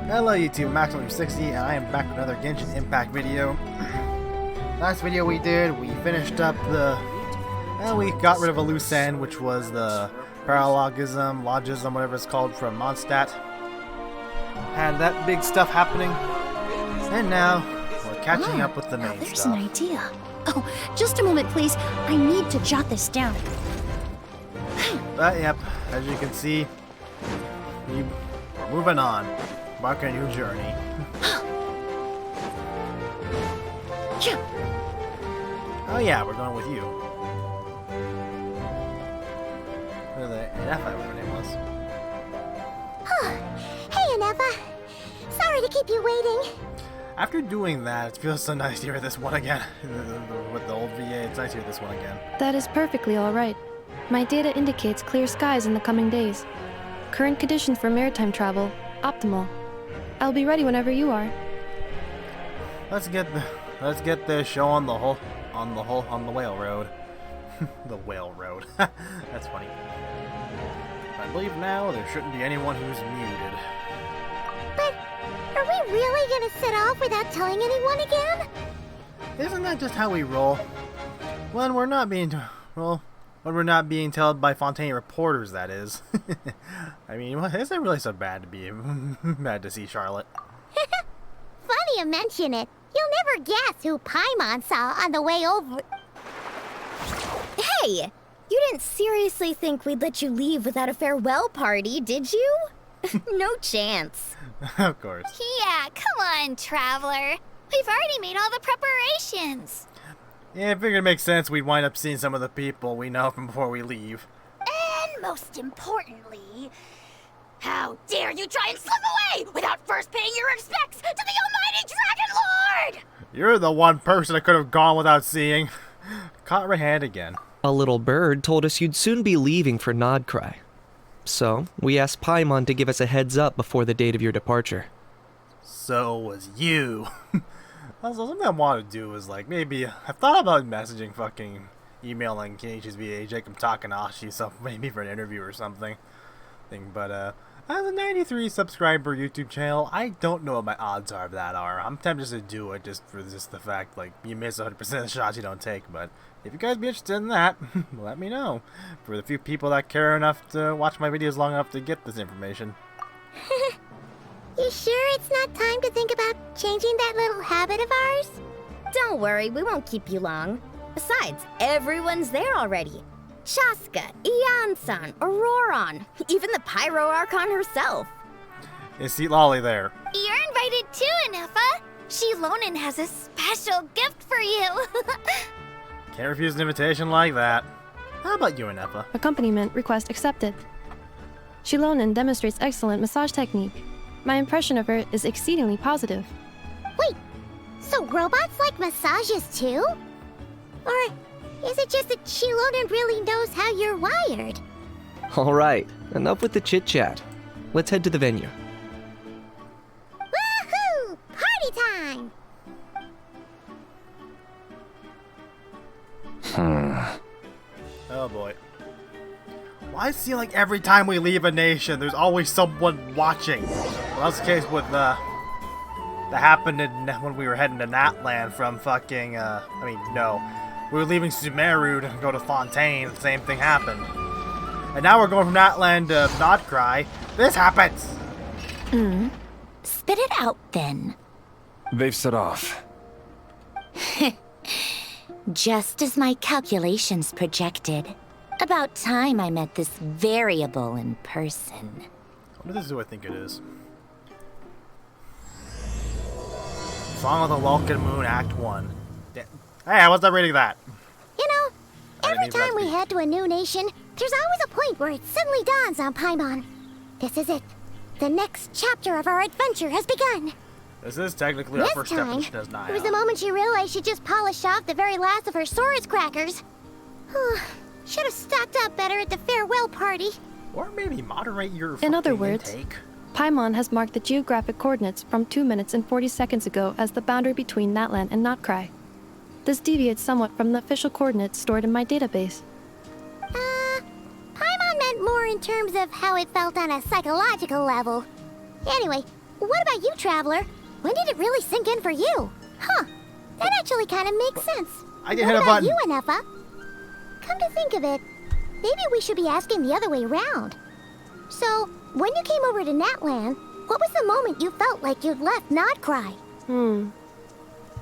Hello YouTube, Maximum60, and I am back with another Genshin Impact video. Last video we did, we finished up we got rid of a loose end, which was the paralogism, logism, whatever it's called, from Mondstadt. Had that big stuff happening, and now we're catching up with the main there's stuff. An idea. Oh, just a moment, please. I need to jot this down. But yep, as you can see, we're moving on. Embark on a new journey. Oh yeah, we're going with you. Anefa, whatever her name was. Hey, Anefa. Sorry to keep you waiting. After doing that, it feels so nice to hear this one again. With the old VA, it's nice to hear this one again. That is perfectly alright. My data indicates clear skies in the coming days. Current conditions for maritime travel, optimal. I'll be ready whenever you are. Let's get the show on the whale road. The whale road. That's funny. I believe now there shouldn't be anyone who's muted. But are we really gonna set off without telling anyone again? Isn't that just how we roll? When we're not being told by Fontaine reporters, that is. I mean, is it really so bad to be mad to see Charlotte? Funny you mention it. You'll never guess who Paimon saw on the way over. Hey! You didn't seriously think we'd let you leave without a farewell party, did you? No chance. Of course. Yeah, come on, Traveler. We've already made all the preparations. Yeah, I figured it makes sense we'd wind up seeing some of the people we know from before we leave. And most importantly, how dare you try and slip away without first paying your respects to the almighty Dragon Lord! You're the one person I could have gone without seeing. Caught red-handed again. A little bird told us you'd soon be leaving for Krai. So, we asked Paimon to give us a heads up before the date of your departure. So was you. Also, something I want to do is, like, maybe, I've thought about messaging fucking emailing Kenichi's VA, Jacob Takanashi, so maybe for an interview or something. But, as a 93 subscriber YouTube channel, I don't know what my odds are of that are. I'm tempted just to do it just for the fact, like, you miss 100% of the shots you don't take, but if you guys be interested in that, let me know. For the few people that care enough to watch my videos long enough to get this information. You sure it's not time to think about changing that little habit of ours? Don't worry, we won't keep you long. Besides, everyone's there already. Chaska, Ian-san, Auroron, even the Pyro Archon herself. Is Seat Lolly there? You're invited too, Anefa. Shilonen has a special gift for you. Can't refuse an invitation like that. How about you, Anefa? Accompaniment request accepted. Shilonen demonstrates excellent massage technique. My impression of her is exceedingly positive. Wait, so robots like massages too? Or is it just that Shilonen really knows how you're wired? Alright, enough with the chit-chat. Let's head to the venue. Woohoo! Party time! Oh boy. Why does it seem like every time we leave a nation, there's always someone watching? Well, that's the case with, that happened when we were heading to Natland from fucking, no. We were leaving Sumeru to go to Fontaine, the same thing happened. And now we're going from Natland to Krai. This happens! Spit it out then. They've set off. Just as my calculations projected. About time I met this variable in person. What is who I think it is? Song of the Welking Moon, Act 1. Hey, I wasn't reading that. You know, every mean for that time to we be- head to a new nation, there's always a point where it suddenly dawns on Paimon. This is it. The next chapter of our adventure has begun. This is technically our This first step time, in Shnesnaya. it was the moment she realized she just polished off the very last of her swords crackers. Should have stocked up better at the farewell party. Or maybe moderate your In other fucking words, intake. Paimon has marked the geographic coordinates from 2 minutes and 40 seconds ago as the boundary between Natland and Krai. This deviates somewhat from the official coordinates stored in my database. Paimon meant more in terms of how it felt on a psychological level. Anyway, what about you, Traveler? When did it really sink in for you? Huh, that actually kind of makes sense. I can What hit a about button. you, Anefa? Come to think of it, maybe we should be asking the other way around. So, when you came over to Natlan, what was the moment you felt like you'd left Nodcry?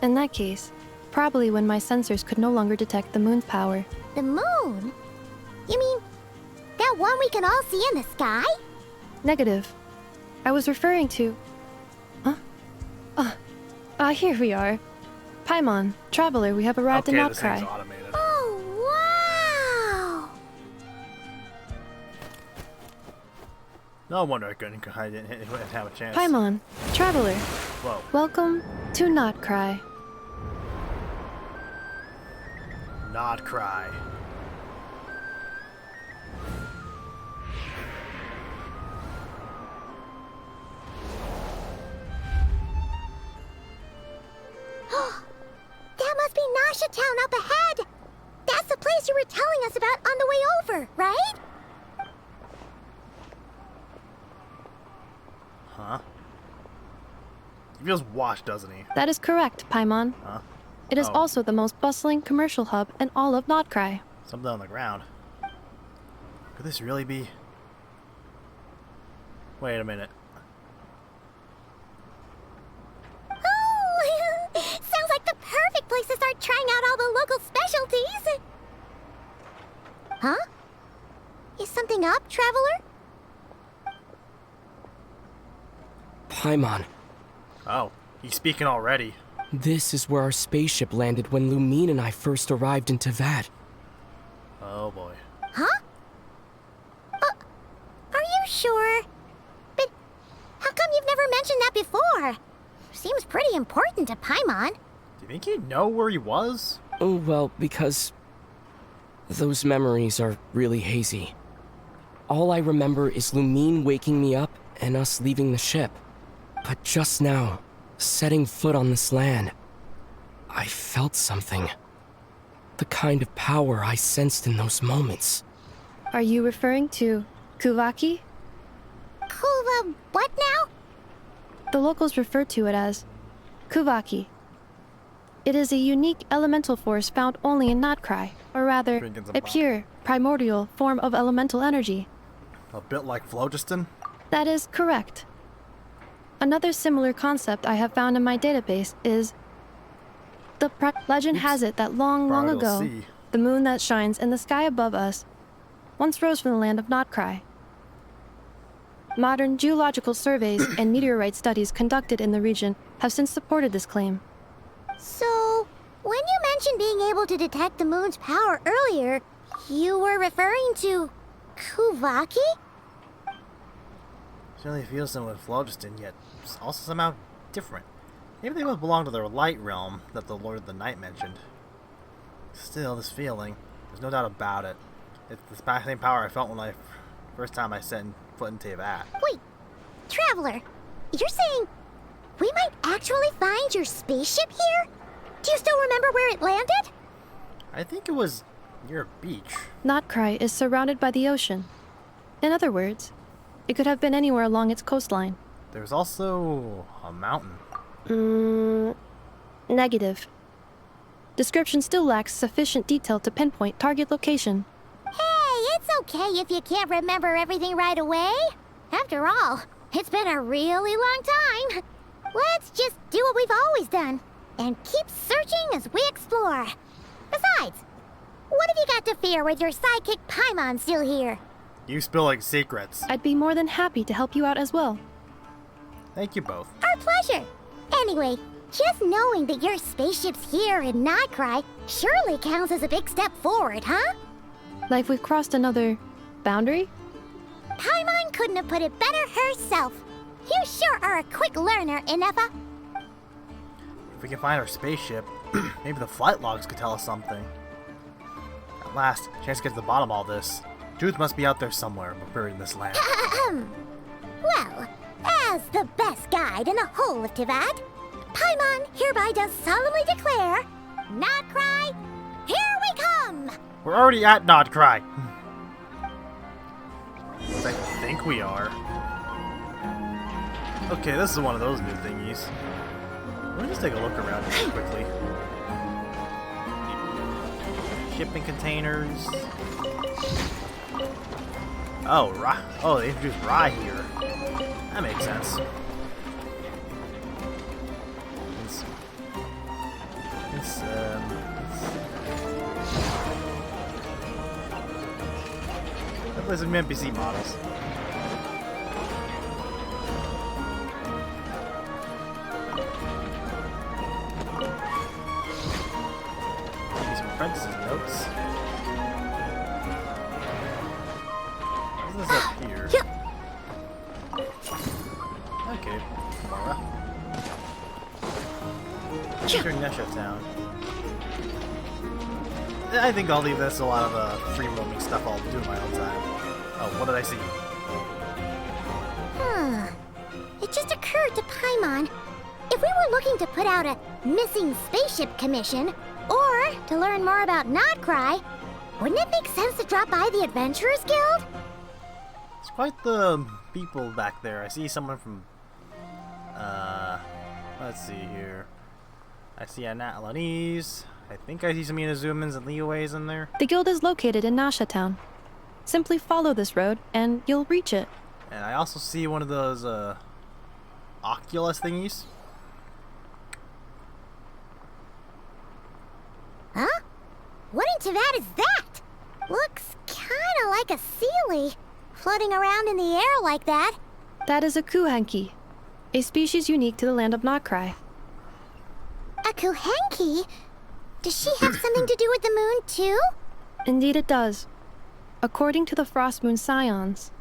In that case, probably when my sensors could no longer detect the moon's power. The moon? You mean that one we can all see in the sky? Negative. I was referring to... Here we are. Paimon, Traveler, we have arrived in Okay, this thing's Nodcry. automated. Oh, wow! No wonder I didn't have a chance. Paimon, Traveler, Whoa. welcome to Nodcry. Nod cry. That must be Nasha Town up ahead! That's the place you were telling us about on the way over, right? Huh? He feels washed, doesn't he? That is correct, Paimon. Huh? It is Oh. also the most bustling commercial hub in all of Nodcry. Something on the ground. Could this really be... Wait a minute. Oh! Sounds like the perfect place to start trying out all the local specialties! Huh? Is something up, Traveler? Paimon, Oh, he's speaking already. this is where our spaceship landed when Lumine and I first arrived in Teyvat. Oh boy. Huh? Are you sure? But how come you've never mentioned that before? Seems pretty important to Paimon. Do you think he'd know where he was? Oh, well, because those memories are really hazy. All I remember is Lumine waking me up and us leaving the ship. But just now, setting foot on this land, I felt something. The kind of power I sensed in those moments. Are you referring to Kuvaki? Kuva, what now? The locals refer to it as Kuvaki. It is a unique elemental force found only in Nodcry, or rather, Drinking some a pop. pure, primordial form of elemental energy. A bit like Phlogiston? That is correct. Another similar concept I have found in my database is legend has it that long Bartle ago, Sea. the moon that shines in the sky above us once rose from the land of Nodcry. Modern geological surveys and meteorite studies conducted in the region have since supported this claim. So, when you mentioned being able to detect the moon's power earlier, you were referring to Kuvaki? Certainly feels similar to Phlogiston, yet it's also somehow different. Maybe they both belong to the light realm that the Lord of the Night mentioned. Still, this feeling, there's no doubt about it. It's the same power I felt when first time I set foot in Teyvat. Wait, Traveler, you're saying we might actually find your spaceship here? Do you still remember where it landed? I think it was near a beach. Nodcry is surrounded by the ocean. In other words, it could have been anywhere along its coastline. There's also a mountain. Negative. Description still lacks sufficient detail to pinpoint target location. Hey, it's okay if you can't remember everything right away. After all, it's been a really long time. Let's just do what we've always done and keep searching as we explore. Besides, what have you got to fear with your sidekick Paimon still here? You spilling secrets. I'd be more than happy to help you out as well. Thank you both. Our pleasure. Anyway, just knowing that your spaceship's here in Nodcry surely counts as a big step forward, huh? Like we've crossed another boundary? Paimon couldn't have put it better herself. You sure are a quick learner, Inefa. If we can find our spaceship, maybe the flight logs could tell us something. At last, chance to get to the bottom of all this. Truth must be out there somewhere, buried in this land. Well, as the best guide in the whole of Teyvat, Paimon hereby does solemnly declare, Nodcry, here we come! We're already at Nodcry. I think we are. Okay, this is one of those new thingies. Let me just take a look around here quickly. Shipping containers. Oh, Rye. Oh, they introduced Rye here. That makes sense. Let's play some NPC models. Maybe some apprentices notes. What's this up here? Okay, Mara. Enter Nesha Town. I think I'll leave this a lot of free roaming stuff I'll do in my own time. Oh, what did I see? It just occurred to Paimon. If we were looking to put out a missing spaceship commission, or to learn more about Krai, wouldn't it make sense to drop by the Adventurers Guild? It's quite the people back there. I see someone from... let's see here. I see an Atlanese. I think I see some Inazumans and Liyues in there. The guild is located in Nasha Town. Simply follow this road, and you'll reach it. And I also see one of those, Oculus thingies. Huh? What in Tavad is that? Looks kinda like a Sealy, floating around in the air like that. That is a Kuhenki, a species unique to the land of Krai. A Kuhenki? Does she have something to do with the moon, too? Indeed it does. According to the Frost Moon Scions,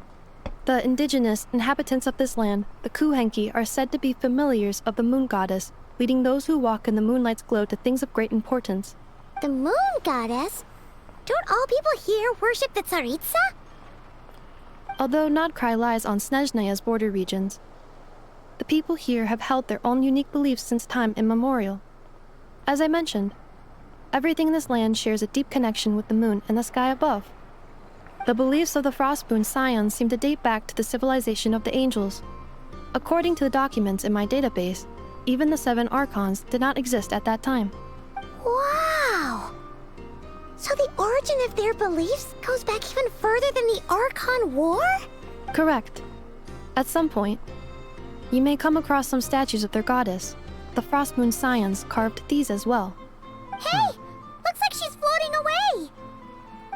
the indigenous inhabitants of this land, the Kuhenki, are said to be familiars of the moon goddess, leading those who walk in the moonlight's glow to things of great importance. The moon goddess? Don't all people here worship the Tsaritsa? Although Krai lies on Snezhnaya's border regions, the people here have held their own unique beliefs since time immemorial. As I mentioned, everything in this land shares a deep connection with the moon and the sky above. The beliefs of the Frostmoon Scions seem to date back to the civilization of the angels. According to the documents in my database, even the 7 Archons did not exist at that time. Wow! So the origin of their beliefs goes back even further than the Archon War? Correct. At some point, you may come across some statues of their goddess. The Frostmoon Scions carved these as well. Hey! Looks like she's floating away!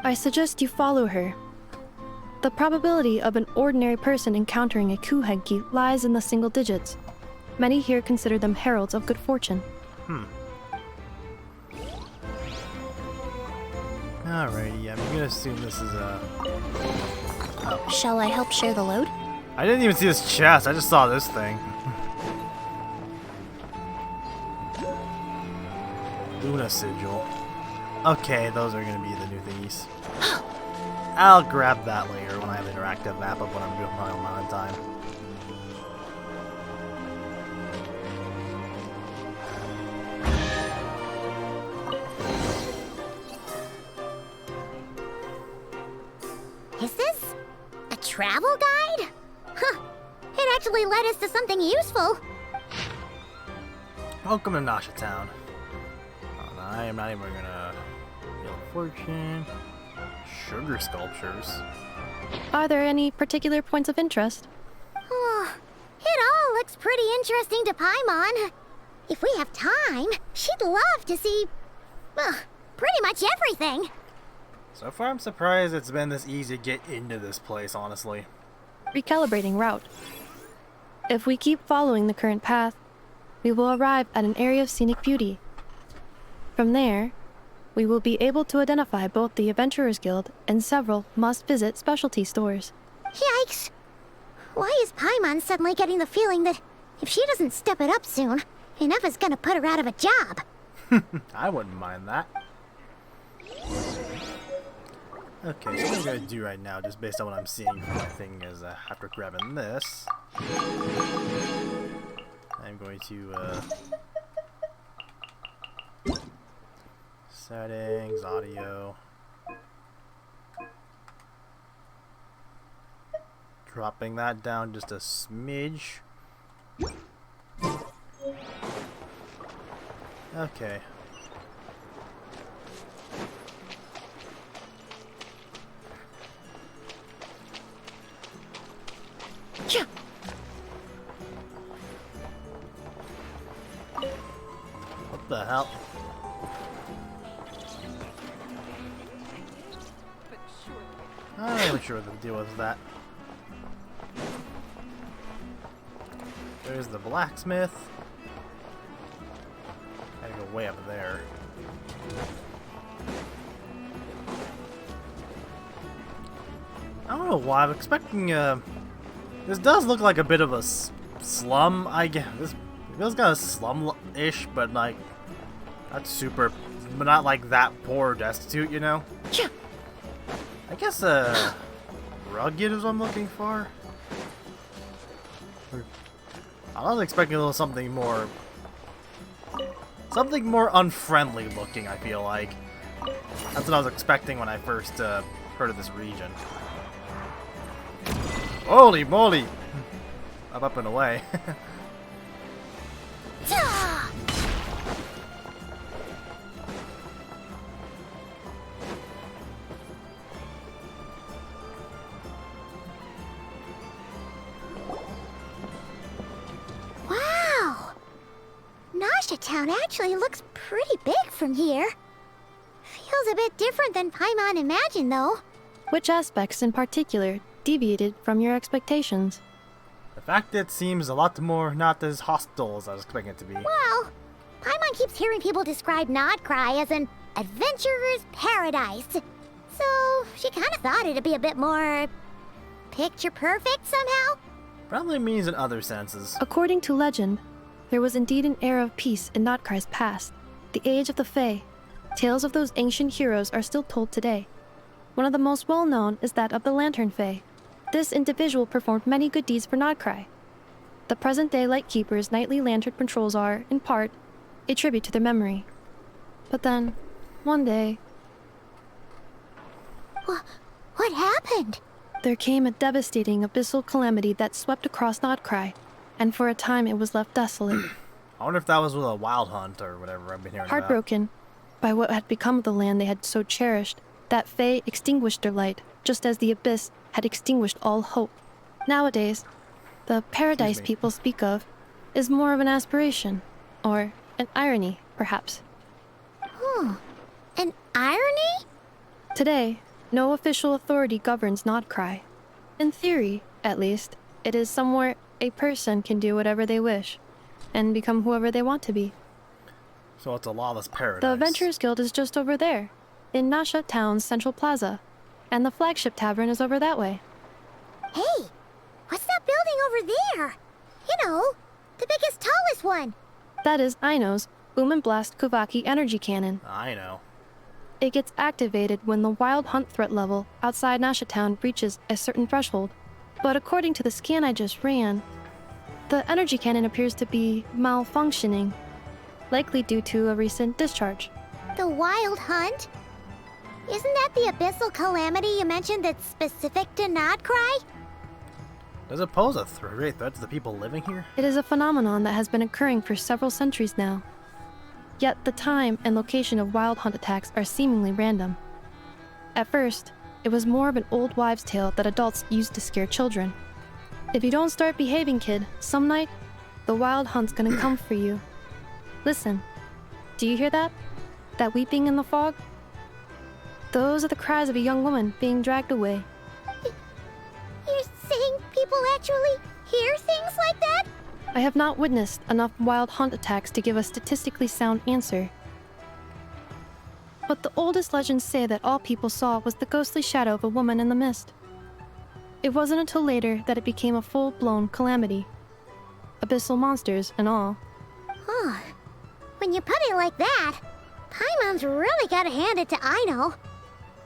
I suggest you follow her. The probability of an ordinary person encountering a Kuhenki lies in the single digits. Many here consider them heralds of good fortune. Alrighty, I'm gonna assume this is a... Oh. Shall I help share the load? I didn't even see this chest, I just saw this thing. Luna Sigil. Okay, those are gonna be the new thingies. I'll grab that later when I have interactive map of what I'm doing my own amount of time. Is this a travel guide? Huh. It actually led us to something useful. Welcome to Nasha Town. Oh, I am not even gonna feel fortune. Sugar sculptures. Are there any particular points of interest? Oh, it all looks pretty interesting to Paimon. If we have time, she'd love to see, pretty much everything. So far, I'm surprised it's been this easy to get into this place, honestly. Recalibrating route. If we keep following the current path, we will arrive at an area of scenic beauty. From there, we will be able to identify both the Adventurers Guild and several must-visit specialty stores. Yikes! Why is Paimon suddenly getting the feeling that if she doesn't step it up soon, Ineva's gonna put her out of a job? I wouldn't mind that. Okay, so what I'm gonna do right now, just based on what I'm seeing from my thing, is after grabbing this, I'm going to settings, audio, dropping that down just a smidge. Okay. What the hell? I'm not really sure what the deal was with that. There's the blacksmith. Gotta go way up there. I don't know why I'm expecting this does look like a bit of a slum, I guess. This feels kind of slum-ish, but like not super, but not like that poor or destitute, you know? I guess rugged is what I'm looking for. I was expecting a little something more unfriendly looking, I feel like. That's what I was expecting when I first heard of this region. Holy moly! Up and away. Wow! Nasha Town actually looks pretty big from here. Feels a bit different than Paimon imagined, though. Which aspects in particular deviated from your expectations? The fact that it seems a lot more not as hostile as I was expecting it to be. Well, Paimon keeps hearing people describe Krai as an adventurer's paradise. So she kind of thought it'd be a bit more picture perfect somehow. Probably means in other senses. According to legend, there was indeed an era of peace in Krai's past, the age of the Fae. Tales of those ancient heroes are still told today. One of the most well-known is that of the Lantern Fae. This individual performed many good deeds for Krai. The present-day Lightkeeper's nightly lantern patrols are, in part, a tribute to their memory. But then, one day... What happened? There came a devastating abyssal calamity that swept across Krai, and for a time it was left desolate. I wonder if that was with a wild hunt or whatever I've been hearing about. Heartbroken by what had become of the land they had so cherished, that Fae extinguished their light, just as the abyss had extinguished all hope. Nowadays, the paradise people speak of is more of an aspiration, or an irony, perhaps. An irony? Today, no official authority governs Krai. In theory, at least, it is somewhere a person can do whatever they wish, and become whoever they want to be. So it's a lawless paradise. The Adventurers Guild is just over there, in Nasha Town's central plaza, and the flagship tavern is over that way. Hey, what's that building over there? You know, the biggest, tallest one. That is Aino's Boom and Blast Kuvaki energy cannon. I know. It gets activated when the wild hunt threat level outside Nasha Town reaches a certain threshold. But according to the scan I just ran, the energy cannon appears to be malfunctioning, likely due to a recent discharge. The wild hunt? Isn't that the abyssal calamity you mentioned that's specific to Krai? Does it pose a great threat to the people living here? It is a phenomenon that has been occurring for several centuries now. Yet the time and location of wild hunt attacks are seemingly random. At first, it was more of an old wives' tale that adults used to scare children. If you don't start behaving, kid, some night, the wild hunt's gonna come for you. Listen, do you hear that? That weeping in the fog? Those are the cries of a young woman being dragged away. You're saying people actually hear things like that? I have not witnessed enough wild hunt attacks to give a statistically sound answer. But the oldest legends say that all people saw was the ghostly shadow of a woman in the mist. It wasn't until later that it became a full-blown calamity. Abyssal monsters and all. Huh. When you put it like that, Paimon's really gotta hand it to Aino.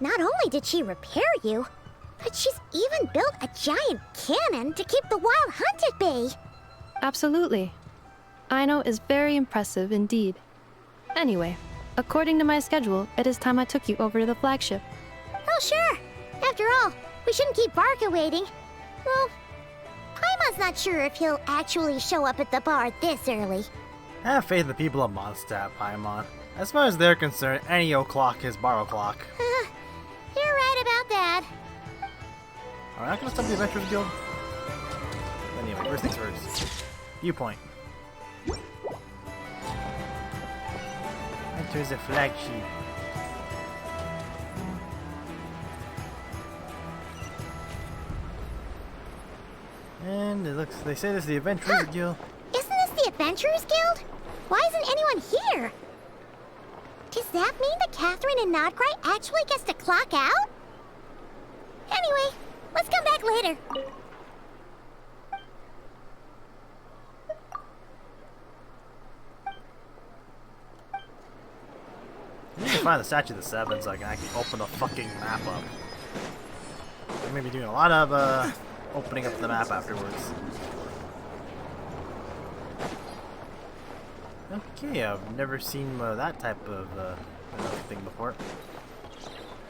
Not only did she repair you, but she's even built a giant cannon to keep the wild hunt at bay. Absolutely. Aino is very impressive indeed. Anyway, according to my schedule, it is time I took you over to the flagship. Oh, sure. After all, we shouldn't keep Barca waiting. Well, Paimon Paimon's not sure if he'll actually show up at the bar this early. I have faith in the people of Mondstadt, Paimon. As far as they're concerned, any o'clock is bar o'clock. You're right about that. Are we not gonna stop the Adventurers Guild? Anyway, first things first. Viewpoint. Enters the flag sheet. And it looks, they say this is the Adventurers Guild. Isn't this the Adventurers Guild? Why isn't anyone here? Does that mean that Catherine and Nodcry actually gets to clock out? Anyway, let's come back later. I need to find the Statue of the Seven so I can actually open the fucking map up. I'm gonna be doing a lot of opening up the map afterwards. Okay, I've never seen that type of thing before.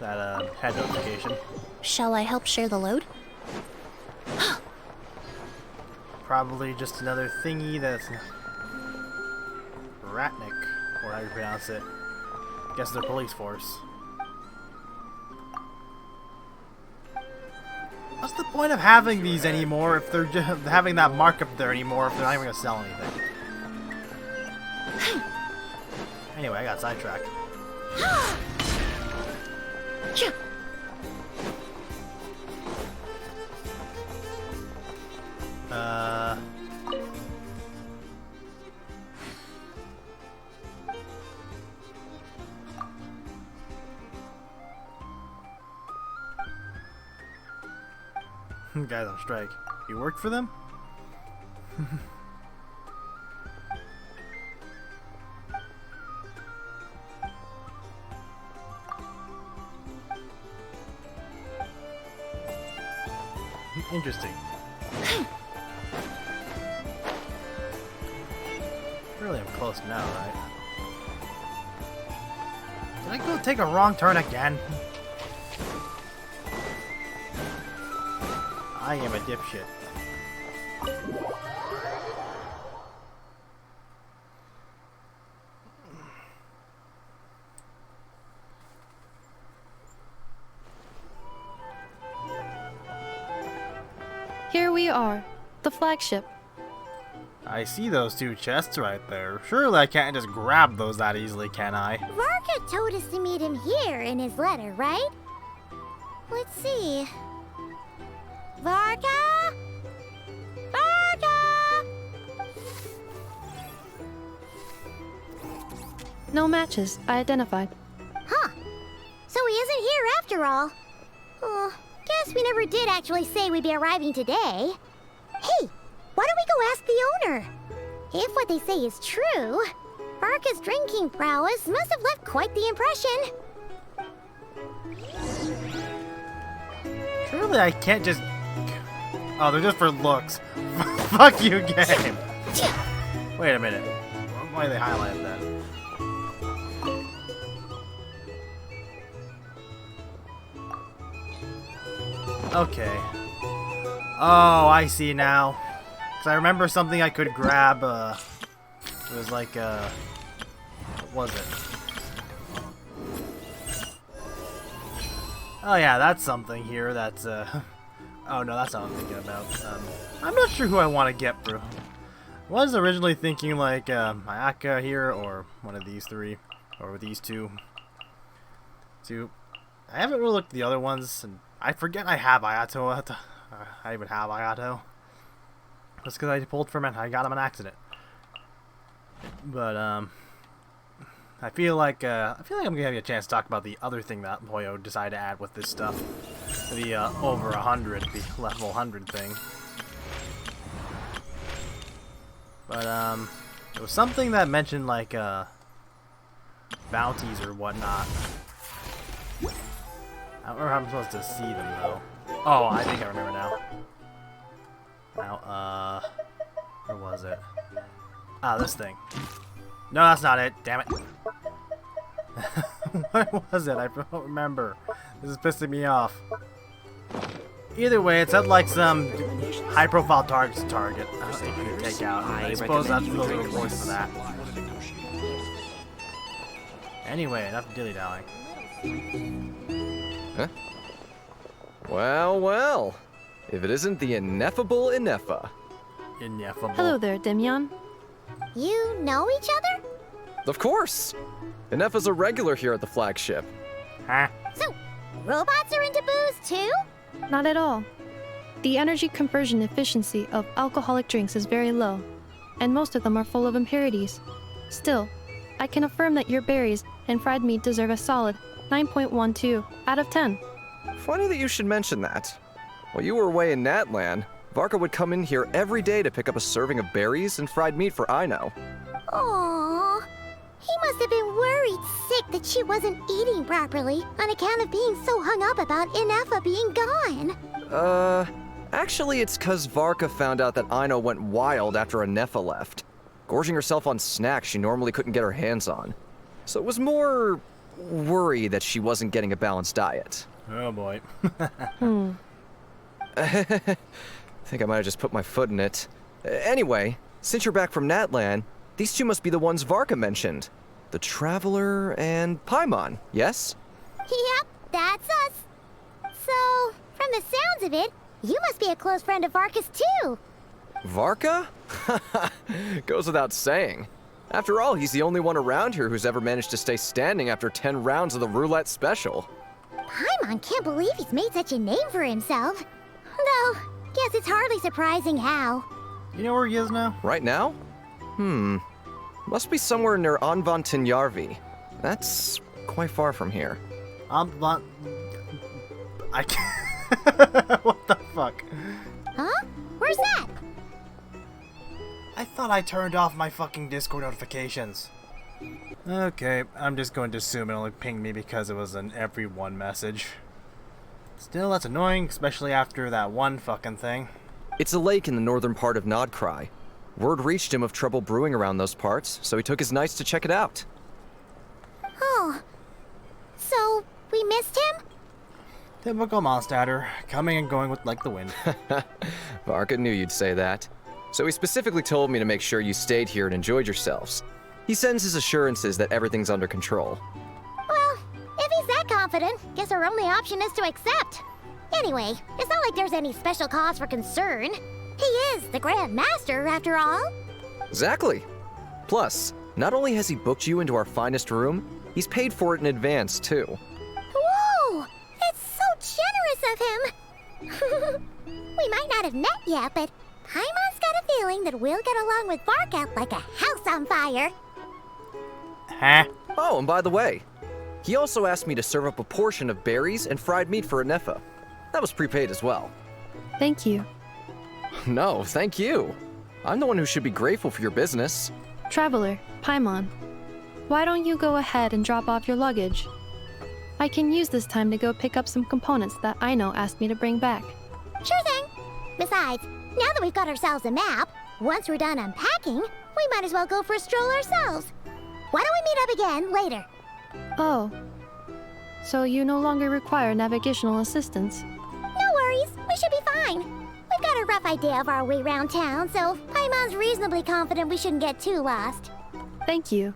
That head notification. Shall I help share the load? Probably just another thingy that's Ratnik, or how you pronounce it. Guess they're police force. What's the point of having these anymore if they're just having that markup there anymore if they're not even gonna sell anything? Anyway, I got sidetracked. Guys on strike. You work for them? Interesting. Really, I'm close now, right? Did I go take a wrong turn again? I am a dipshit. Here we are, the flagship. I see those two chests right there. Surely I can't just grab those that easily, can I? Varka told us to meet him here in his letter, right? Let's see. Varka? Varka! No matches, I identified. Huh. So he isn't here after all. Oh, guess we never did actually say we'd be arriving today. Hey, why don't we go ask the owner? If what they say is true, Varka's drinking prowess must have left quite the impression. Surely I can't just... Oh, they're just for looks. Fuck you, game. Wait a minute. Why they highlighted that? Okay. Oh, I see now. Because I remember something I could grab, it was like, what was it? Oh yeah, that's something here that's, oh no, that's not what I'm thinking about. I'm not sure who I want to get through. I was originally thinking like, Mayaka here, or one of these three, or these two. I haven't really looked at the other ones, and I forget I have Ayato. I even have Ayato. Just because I pulled from it, I got him an accident. But, I feel like I'm gonna have a chance to talk about the other thing that Moyo decided to add with this stuff. The, over 100, the level 100 thing. But, it was something that mentioned, like, bounties or whatnot. I don't remember how I'm supposed to see them, though. Oh, I think I remember now. Now, where was it? Ah, this thing. No, that's not it. Damn it. What was it? I don't remember. This is pissing me off. Either way, it said like some high-profile targets to target. I don't think you can take out. I suppose that's those are reports for that. Anyway, enough dilly-dallying. Huh? Well, well. If it isn't the ineffable Ineffa. Ineffable. Hello there, Demyon. You know each other? Of course! Ineffa's a regular here at the flagship. Huh? So, robots are into booze too? Not at all. The energy conversion efficiency of alcoholic drinks is very low, and most of them are full of impurities. Still, I can affirm that your berries and fried meat deserve a solid 9.12 out of 10. Funny that you should mention that. While you were away in Natlan, Varka would come in here every day to pick up a serving of berries and fried meat for Aino. Aww. He must have been worried sick that she wasn't eating properly on account of being so hung up about Ineffa being gone. Actually it's 'cause Varka found out that Aino went wild after Ineffa left, gorging herself on snacks she normally couldn't get her hands on. So it was more worry that she wasn't getting a balanced diet. Oh boy. I think I might have just put my foot in it. Anyway, since you're back from Natlan, these two must be the ones Varka mentioned. The Traveler and Paimon, yes? Yep, that's us. So, from the sounds of it, you must be a close friend of Varka's too. Varka? Goes without saying. After all, he's the only one around here who's ever managed to stay standing after 10 rounds of the roulette special. Paimon can't believe he's made such a name for himself. Though, guess it's hardly surprising how. You know where he is now? Right now? Must be somewhere near Anvantinyarvi. That's quite far from here. I can't. What the fuck? Huh? Where's that? I thought I turned off my fucking Discord notifications. Okay, I'm just going to assume it only pinged me because it was an everyone message. Still, that's annoying, especially after that one fucking thing. It's a lake in the northern part of Krai. Word reached him of trouble brewing around those parts, so he took his knights to check it out. Oh. So, we missed him? Typical Mondstatter, coming and going with like the wind. Varka knew you'd say that. So he specifically told me to make sure you stayed here and enjoyed yourselves. He sends his assurances that everything's under control. Well, if he's that confident, guess our only option is to accept. Anyway, it's not like there's any special cause for concern. He is the Grand Master, after all. Exactly. Plus, not only has he booked you into our finest room, he's paid for it in advance, too. Whoa! That's so generous of him! We might not have met yet, but Paimon's got a feeling that we'll get along with Varka like a house on fire. Huh? Oh, and by the way, he also asked me to serve up a portion of berries and fried meat for Ineffa. That was prepaid as well. Thank you. No, thank you. I'm the one who should be grateful for your business. Traveler, Paimon, why don't you go ahead and drop off your luggage? I can use this time to go pick up some components that Aino asked me to bring back. Sure thing. Besides, now that we've got ourselves a map, once we're done unpacking, we might as well go for a stroll ourselves. Why don't we meet up again later? Oh. So you no longer require navigational assistance? No worries, we should be fine. We've got a rough idea of our way around town, so Paimon's reasonably confident we shouldn't get too lost. Thank you.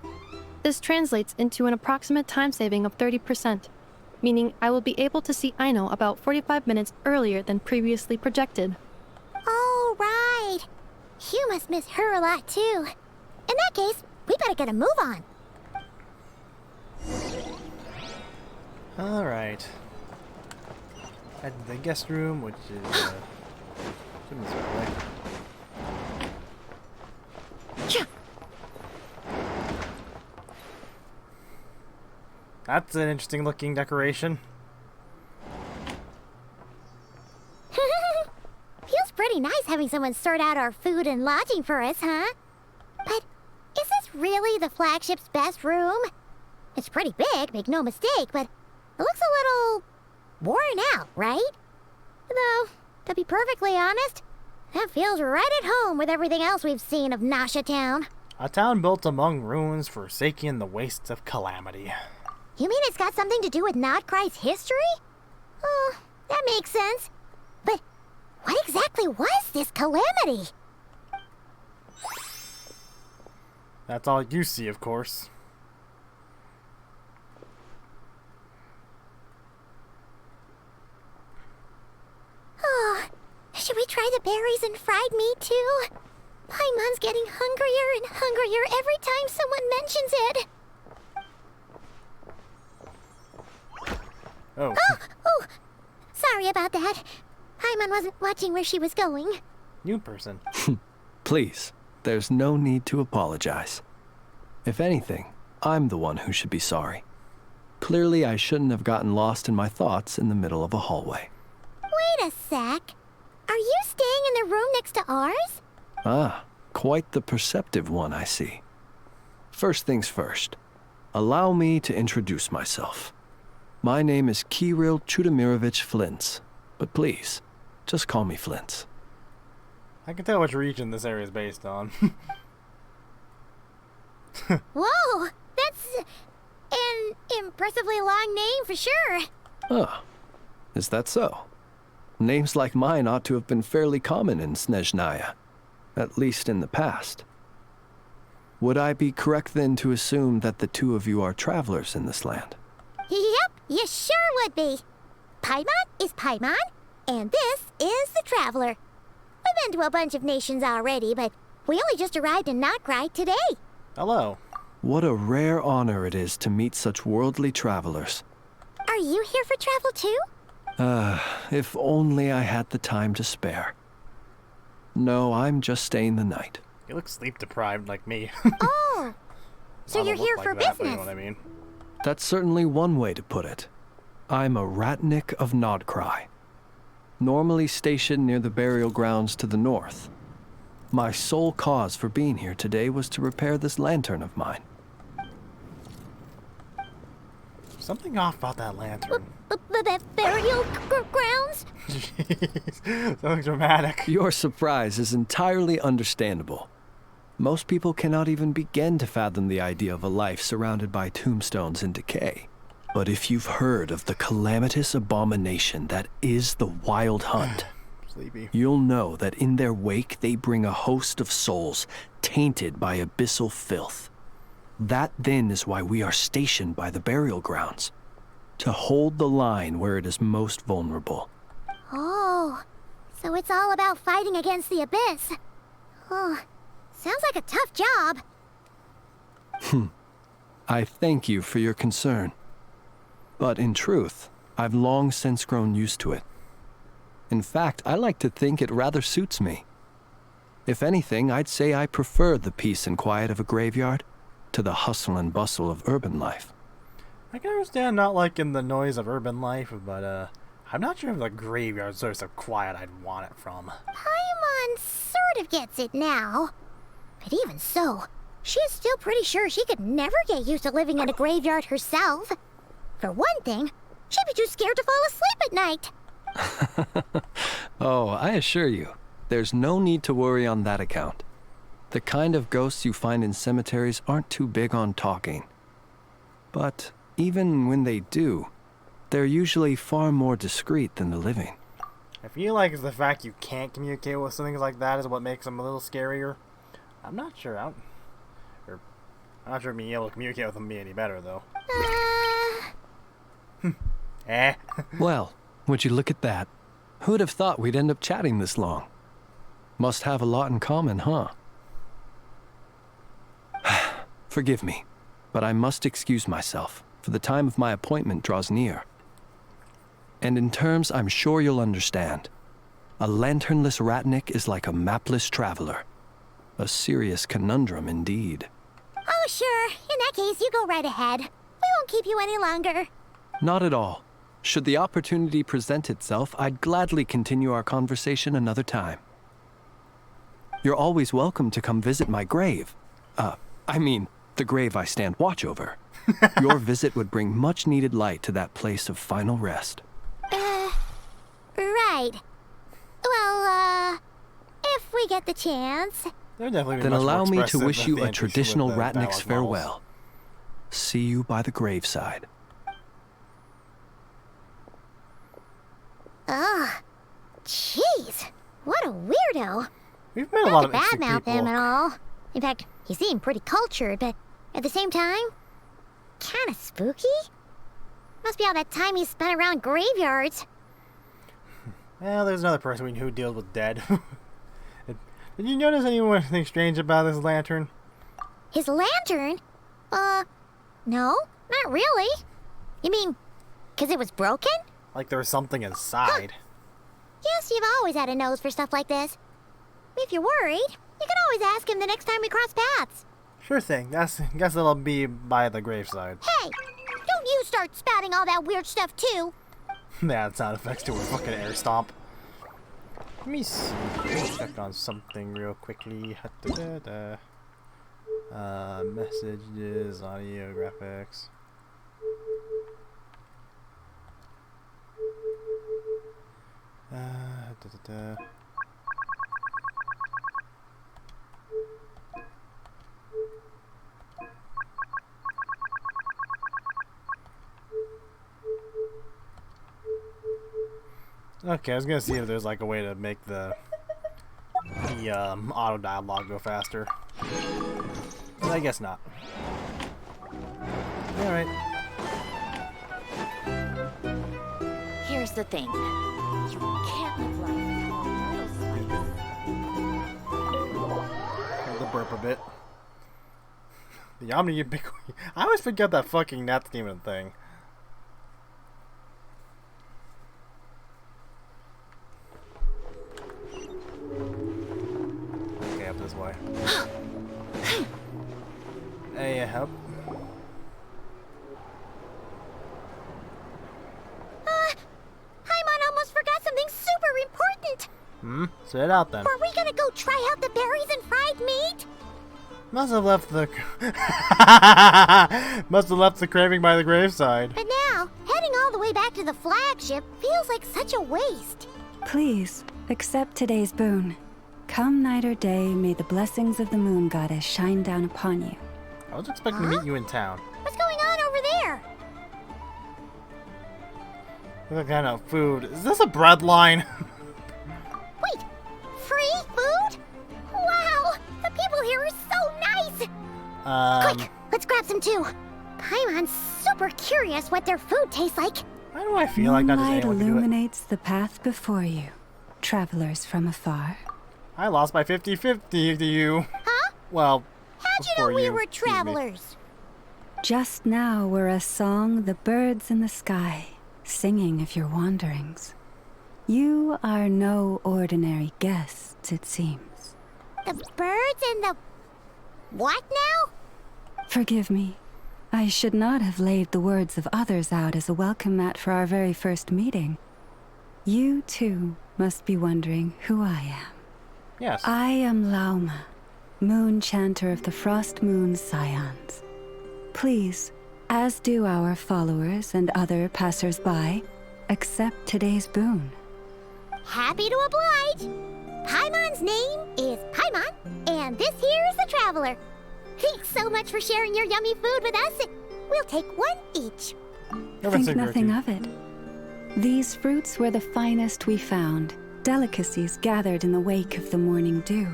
This translates into an approximate time saving of 30%, meaning I will be able to see Aino about 45 minutes earlier than previously projected. Oh, right. You must miss her a lot, too. In that case, we better get a move on. Alright. Head to the guest room, which is, assuming it's right away. That's an interesting looking decoration. Feels pretty nice having someone sort out our food and lodging for us, huh? But is this really the flagship's best room? It's pretty big, make no mistake, but it looks a little worn out, right? Though, to be perfectly honest, that feels right at home with everything else we've seen of Nasha Town. A town built among ruins forsaken in the wastes of calamity. You mean it's got something to do with Krai's history? Oh, that makes sense. But what exactly was this calamity? That's all you see, of course. Oh, should we try the berries and fried meat too? Paimon's getting hungrier and hungrier every time someone mentions it. Oh. Oh, sorry about that. Paimon wasn't watching where she was going. New person. Please, there's no need to apologize. If anything, I'm the one who should be sorry. Clearly, I shouldn't have gotten lost in my thoughts in the middle of a hallway. Wait a sec. Are you staying in the room next to ours? Ah, quite the perceptive one, I see. First things first, allow me to introduce myself. My name is Kirill Chudamirovich Flintz, but please, just call me Flintz. I can tell which region this area is based on. Whoa, that's an impressively long name for sure. Ah, is that so? Names like mine ought to have been fairly common in Snezhnaya, at least in the past. Would I be correct then to assume that the two of you are travelers in this land? Yep, you sure would be. Paimon is Paimon, and this is the Traveler. We've been to a bunch of nations already, but we only just arrived in Krai today. Hello. What a rare honor it is to meet such worldly travelers. Are you here for travel too? If only I had the time to spare. No, I'm just staying the night. You look sleep deprived like me. Oh, so I you're don't here look for like that, but business. you know what I mean? That's certainly one way to put it. I'm a Ratnik of Krai, normally stationed near the burial grounds to the north. My sole cause for being here today was to repair this lantern of mine. Something off about that lantern. Burial grounds? Jeez, so dramatic. Your surprise is entirely understandable. Most people cannot even begin to fathom the idea of a life surrounded by tombstones and decay. But if you've heard of the calamitous abomination that is the Wild Hunt, Sleepy. you'll know that in their wake they bring a host of souls tainted by abyssal filth. That then is why we are stationed by the burial grounds, to hold the line where it is most vulnerable. Oh, so it's all about fighting against the abyss. Oh, sounds like a tough job. I thank you for your concern. But in truth, I've long since grown used to it. In fact, I like to think it rather suits me. If anything, I'd say I prefer the peace and quiet of a graveyard to the hustle and bustle of urban life. I can understand not liking the noise of urban life, but I'm not sure if the graveyard source of quiet I'd want it from. Paimon sort of gets it now. But even so, she's still pretty sure she could never get used to living in a graveyard herself. For one thing, she'd be too scared to fall asleep at night. Oh, I assure you, there's no need to worry on that account. The kind of ghosts you find in cemeteries aren't too big on talking. But even when they do, they're usually far more discreet than the living. I feel like it's the fact you can't communicate with something like that is what makes them a little scarier. I'm not sure. I'm not sure being able to communicate with them would be any better, though. Eh. Well, would you look at that? Who'd have thought we'd end up chatting this long? Must have a lot in common, huh? Forgive me, but I must excuse myself, for the time of my appointment draws near. And in terms I'm sure you'll understand, a lanternless Ratnik is like a mapless traveler. A serious conundrum indeed. Oh, sure. In that case, you go right ahead. We won't keep you any longer. Not at all. Should the opportunity present itself, I'd gladly continue our conversation another time. You're always welcome to come visit my grave. The grave I stand watch over. Your visit would bring much needed light to that place of final rest. Right. Well, if we get the chance. They're definitely Then much allow more me to expressive wish than you the a antiques with traditional the Ratnik's Battle models. farewell. See you by the graveside. Ugh. Jeez, what a weirdo. We've met a lot of Not to interesting badmouth him people. at all. In fact, he seemed pretty cultured, but at the same time, kinda spooky. Must be all that time he spent around graveyards. Well, there's another person who deals with dead. Did you notice anything strange about this lantern? His lantern? No, not really. You mean, 'cause it was broken? Like there was something inside. Yes, you've always had a nose for stuff like this. If you're worried, you can always ask him the next time we cross paths. Sure thing. Guess it'll be by the graveside. Hey, don't you start spouting all that weird stuff too. That sound effects to a fucking air stomp. Let me see. Let me check on something real quickly. Messages, audio, graphics. Okay, I was gonna see if there's like a way to make the auto dialogue go faster. But I guess not. Alright. Here's the thing. You can't live life without a little spice. Hold the burp a bit. The Omni Ubiquity. I always forget that fucking that's even a thing. Okay, up this way. Hey, help. Paimon almost forgot something super important. Spit it out then. Were we gonna go try out the berries and fried meat? Must have left the must have left the craving by the graveside. But now, heading all the way back to the flagship feels like such a waste. Please, accept today's boon. Come night or day, may the blessings of the moon goddess shine down upon you. I was expecting to meet you in town. What's going on over there? What kind of food? Is this a bread line? Wait, free food? Wow, the people here are so nice. Quick, let's grab some too. Paimon's super curious what their food tastes like. Why do I feel like not just Moonlight anyone can do it? illuminates the path before you, travelers from afar. I lost by 50-50 to you. Huh? Well, How'd you know before we were excuse me. travelers? Just now were a song the birds in the sky, singing of your wanderings. You are no ordinary guests, it seems. The birds and the... what now? Forgive me. I should not have laid the words of others out as a welcome mat for our very first meeting. You, too, must be wondering who I am. Yes. I am Lauma, moon chanter of the Frost Moon Scions. Please, as do our followers and other passers-by, accept today's boon. Happy to oblige. Paimon's name is Paimon, and this here is the traveler. Thanks so much for sharing your yummy food with us. We'll take one each. Think nothing of it. These fruits were the finest we found, delicacies gathered in the wake of the morning dew.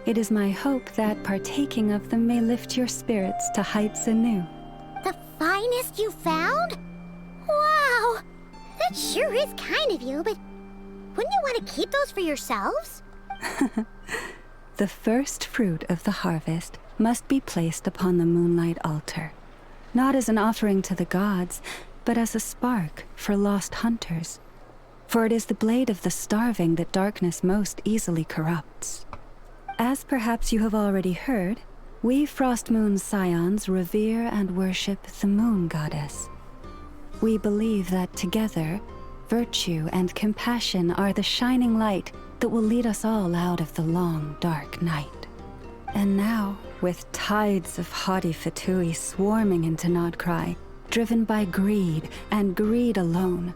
It is my hope that partaking of them may lift your spirits to heights anew. The finest you found? Wow, that sure is kind of you, but wouldn't you want to keep those for yourselves? The first fruit of the harvest must be placed upon the moonlight altar, not as an offering to the gods, but as a spark for lost hunters. For it is the blade of the starving that darkness most easily corrupts. As perhaps you have already heard, we Frost Moon Scions revere and worship the moon goddess. We believe that together, virtue and compassion are the shining light that will lead us all out of the long, dark night. And now, with tides of haughty Fatui swarming into Krai, driven by greed and greed alone,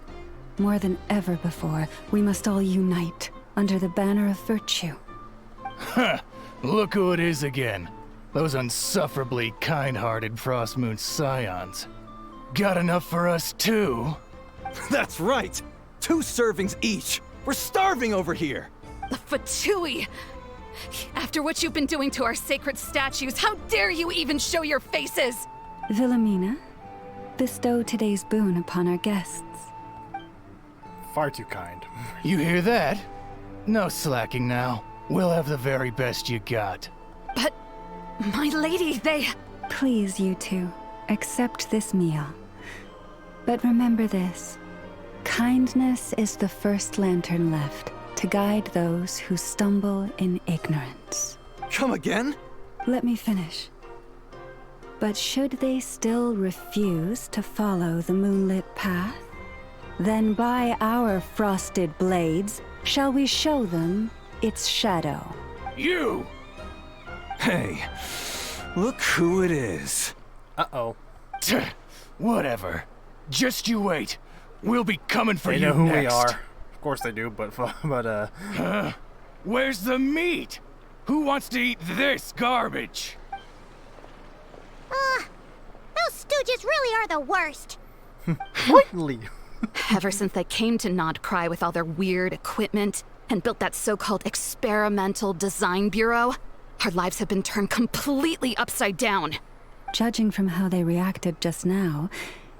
more than ever before, we must all unite under the banner of virtue. Huh, look who it is again. Those unsufferably kind-hearted Frost Moon Scions. Got enough for us too? That's right! 2 servings each! We're starving over here! The Fatui! After what you've been doing to our sacred statues, how dare you even show your faces? Wilhelmina, bestow today's boon upon our guests. Far too kind. You hear that? No slacking now. We'll have the very best you got. But, my lady, they... Please, you two, accept this meal. But remember this. Kindness is the first lantern left to guide those who stumble in ignorance. Come again? Let me finish. But should they still refuse to follow the moonlit path, then by our frosted blades shall we show them its shadow. You! Hey, look who it is. Uh-oh. Whatever. Just you wait. We'll be coming for They you know who next. we are. Of course they do, but Where's the meat? Who wants to eat this garbage? Those stooges really are the worst. Finally. Ever since they came to Nod Krai with all their weird equipment and built that so-called experimental design bureau, our lives have been turned completely upside down. Judging from how they reacted just now,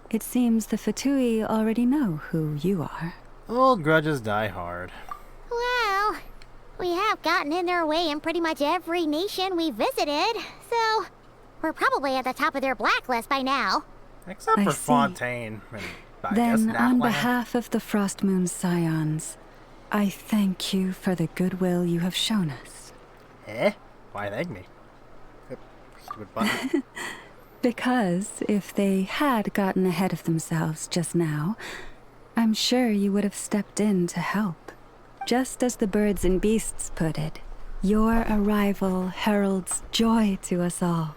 it seems the Fatui already know who you are. Old grudges die hard. Well, we have gotten in their way in pretty much every nation we visited, so we're probably at the top of their blacklist by now. Except I for see. Fontaine. And I guess Then, on Natlan. behalf of the Frost Moon Scions, I thank you for the goodwill you have shown us. Eh? Why thank me? Yep. Stupid button. Because if they had gotten ahead of themselves just now, I'm sure you would have stepped in to help. Just as the birds and beasts put it, your arrival heralds joy to us all.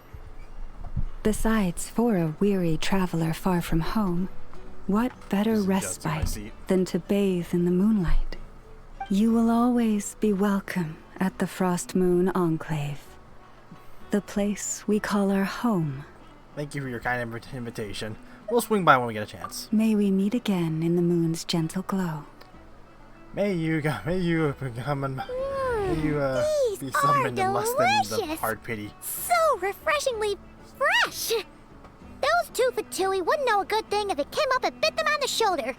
Besides, for a weary traveler far from home, what better Just adjusting my respite seat. than to bathe in the moonlight? You will always be welcome at the Frost Moon Enclave, the place we call our home. Thank you for your kind invitation. We'll swing by when we get a chance. May we meet again in the moon's gentle glow. May you become an... May you These be are summoned in less than the delicious. hard pity. So refreshingly fresh. Those two Fatui wouldn't know a good thing if it came up and bit them on the shoulder.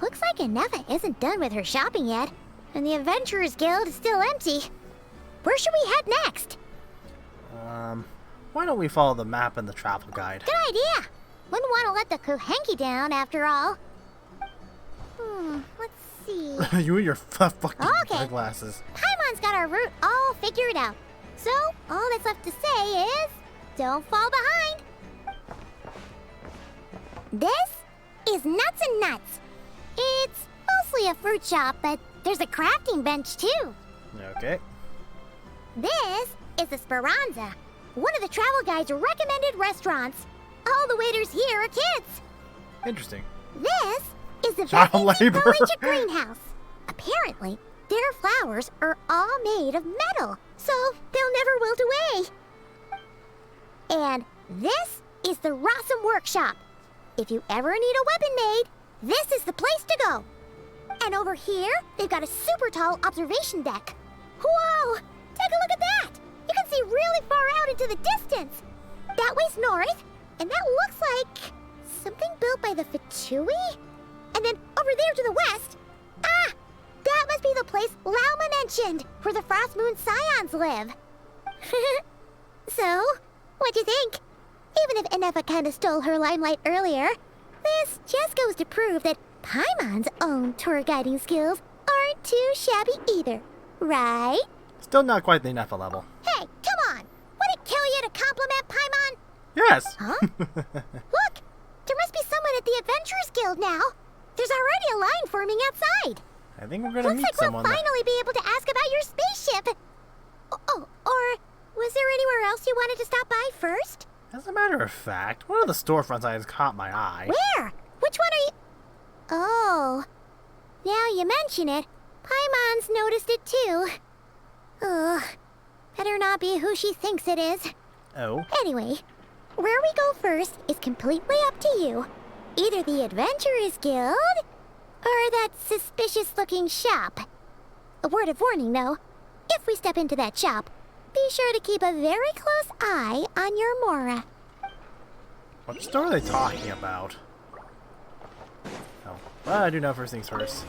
Looks like Inefa isn't done with her shopping yet, and the Adventurers Guild is still empty. Where should we head next? Why don't we follow the map and the travel guide? Good idea. Wouldn't want to let the Kuhenki down after all. Let's see. You and your fucking Okay. glasses. Paimon's got our route all figured out. So, all that's left to say is, don't fall behind. This is Nuts and Nuts. It's mostly a fruit shop, but there's a crafting bench too. Okay. This is the Speranza, one of the travel guide's recommended restaurants. All the waiters here are kids. Interesting. This is the Child Welking labor. Collegiate Greenhouse. Apparently, their flowers are all made of metal, so they'll never wilt away. And this is the Rossum Workshop. If you ever need a weapon made, this is the place to go. And over here, they've got a super tall observation deck. Whoa! Take a look at that! You can see really far out into the distance. That way's north, and that looks like something built by the Fatui? And then over there to the west, that must be the place Lauma mentioned, where the Frost Moon Scions live. So, what'd you think? Even if Inefa kinda stole her limelight earlier, this just goes to prove that Paimon's own tour guiding skills aren't too shabby either, right? Still not quite the Nefa level. Hey, come on! Would it kill you to compliment Paimon? Yes! Huh? Look! There must be someone at the Adventurers Guild now! There's already a line forming outside! I think we're gonna Looks meet like we'll someone. that- finally be able to ask about your spaceship! Oh, or was there anywhere else you wanted to stop by first? As a matter of fact, one of the storefront signs caught my eye. Where? Which one are you... Oh. Now you mention it, Paimon's noticed it too. Ugh. Better not be who she thinks it is. Oh. Anyway, where we go first is completely up to you. Either the Adventurers Guild, Or that suspicious-looking shop. A word of warning, though. If we step into that shop, be sure to keep a very close eye on your Mora. What store are they talking about? Oh, well, I do know first things first.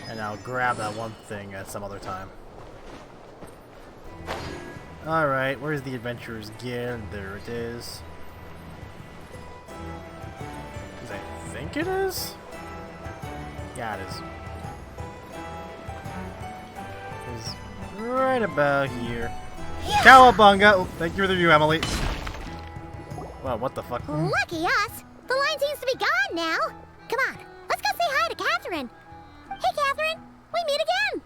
And I'll grab that one thing at some other time. Alright, where's the Adventurer's Guild? There it is. I think it is? Yeah, it is. It's right about here. Cowabunga! Oh, thank you for the review, Emily. Wow, what the fuck? Lucky us! The line seems to be gone now. Come on, let's go say hi to Catherine. Hey, Catherine! We meet again!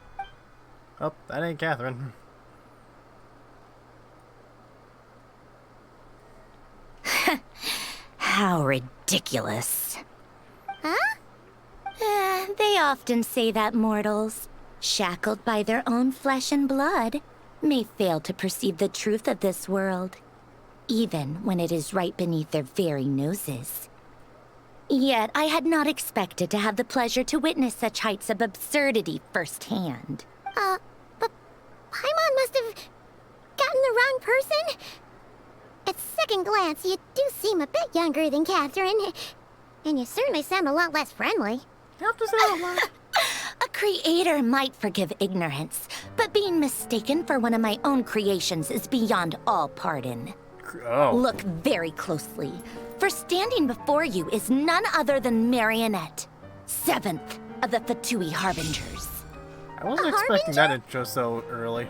Oh, that ain't Catherine. How ridiculous. Huh? They often say that mortals, shackled by their own flesh and blood, may fail to perceive the truth of this world, even when it is right beneath their very noses. Yet I had not expected to have the pleasure to witness such heights of absurdity firsthand. But Paimon must have gotten the wrong person? At second glance, you do seem a bit younger than Catherine. And you certainly sound a lot less friendly. You have to say a lot. A creator might forgive ignorance, but being mistaken for one of my own creations is beyond all pardon. Oh. Look very closely, for standing before you is none other than Marionette, 7th of the Fatui Harbingers. I wasn't expecting that intro so early.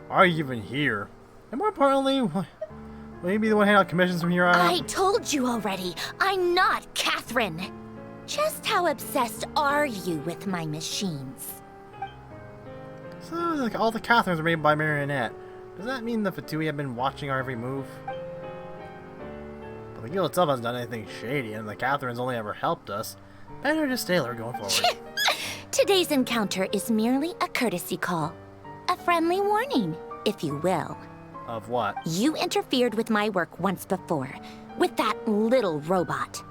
Why are you even here? And more importantly, will you be the one handing out commissions from here on out? I told you already, I'm not Catherine. Just how obsessed are you with my machines? So, like, all the Catherines are made by Marionette. Does that mean the Fatui have been watching our every move? But the guild itself hasn't done anything shady, and the Catherines only ever helped us. Better just stay there going forward. Today's encounter is merely a courtesy call. A friendly warning, if you will. Of what? You interfered with my work once before, with that little robot.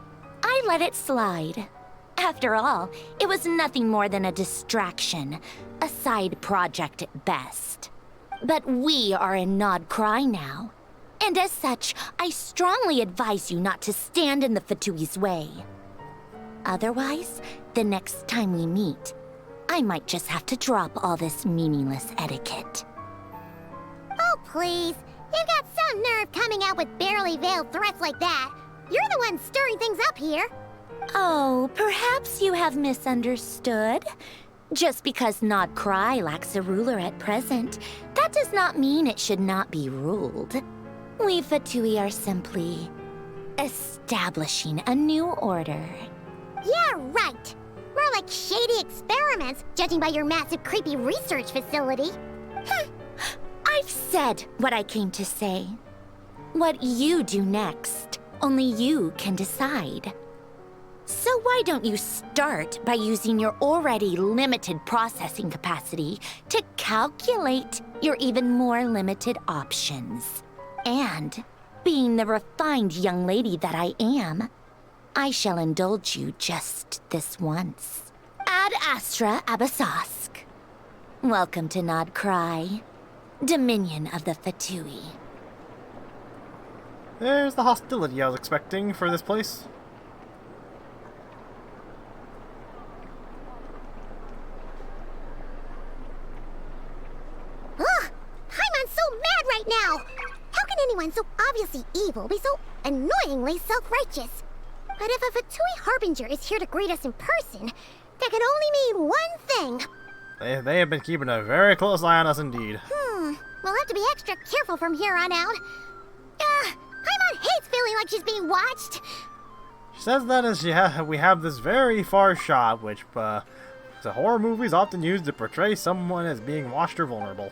I let it slide. After all, it was nothing more than a distraction, a side project at best. But we are in Nod Krai now, and as such, I strongly advise you not to stand in the Fatui's way. Otherwise, the next time we meet, I might just have to drop all this meaningless etiquette. Oh, please. You've got some nerve coming out with barely veiled threats like that. You're the one stirring things up here. Oh, perhaps you have misunderstood. Just because Nod Krai lacks a ruler at present, that does not mean it should not be ruled. We Fatui are simply establishing a new order. Yeah, right. More like shady experiments, judging by your massive creepy research facility. I've said what I came to say. What you do next, only you can decide. So why don't you start by using your already limited processing capacity to calculate your even more limited options? And, being the refined young lady that I am, I shall indulge you just this once. Ad Astra Abasask. Welcome to Nod Krai, Dominion of the Fatui. There's the hostility I was expecting for this place. Ugh! Paimon's so mad right now! How can anyone so obviously evil be so annoyingly self-righteous? But if a Fatui Harbinger is here to greet us in person, that can only mean one thing. They have been keeping a very close eye on us indeed. We'll have to be extra careful from here on out. Paimon hates feeling like she's being watched. She says that as we have this very far shot, which the horror movies often use to portray someone as being watched or vulnerable.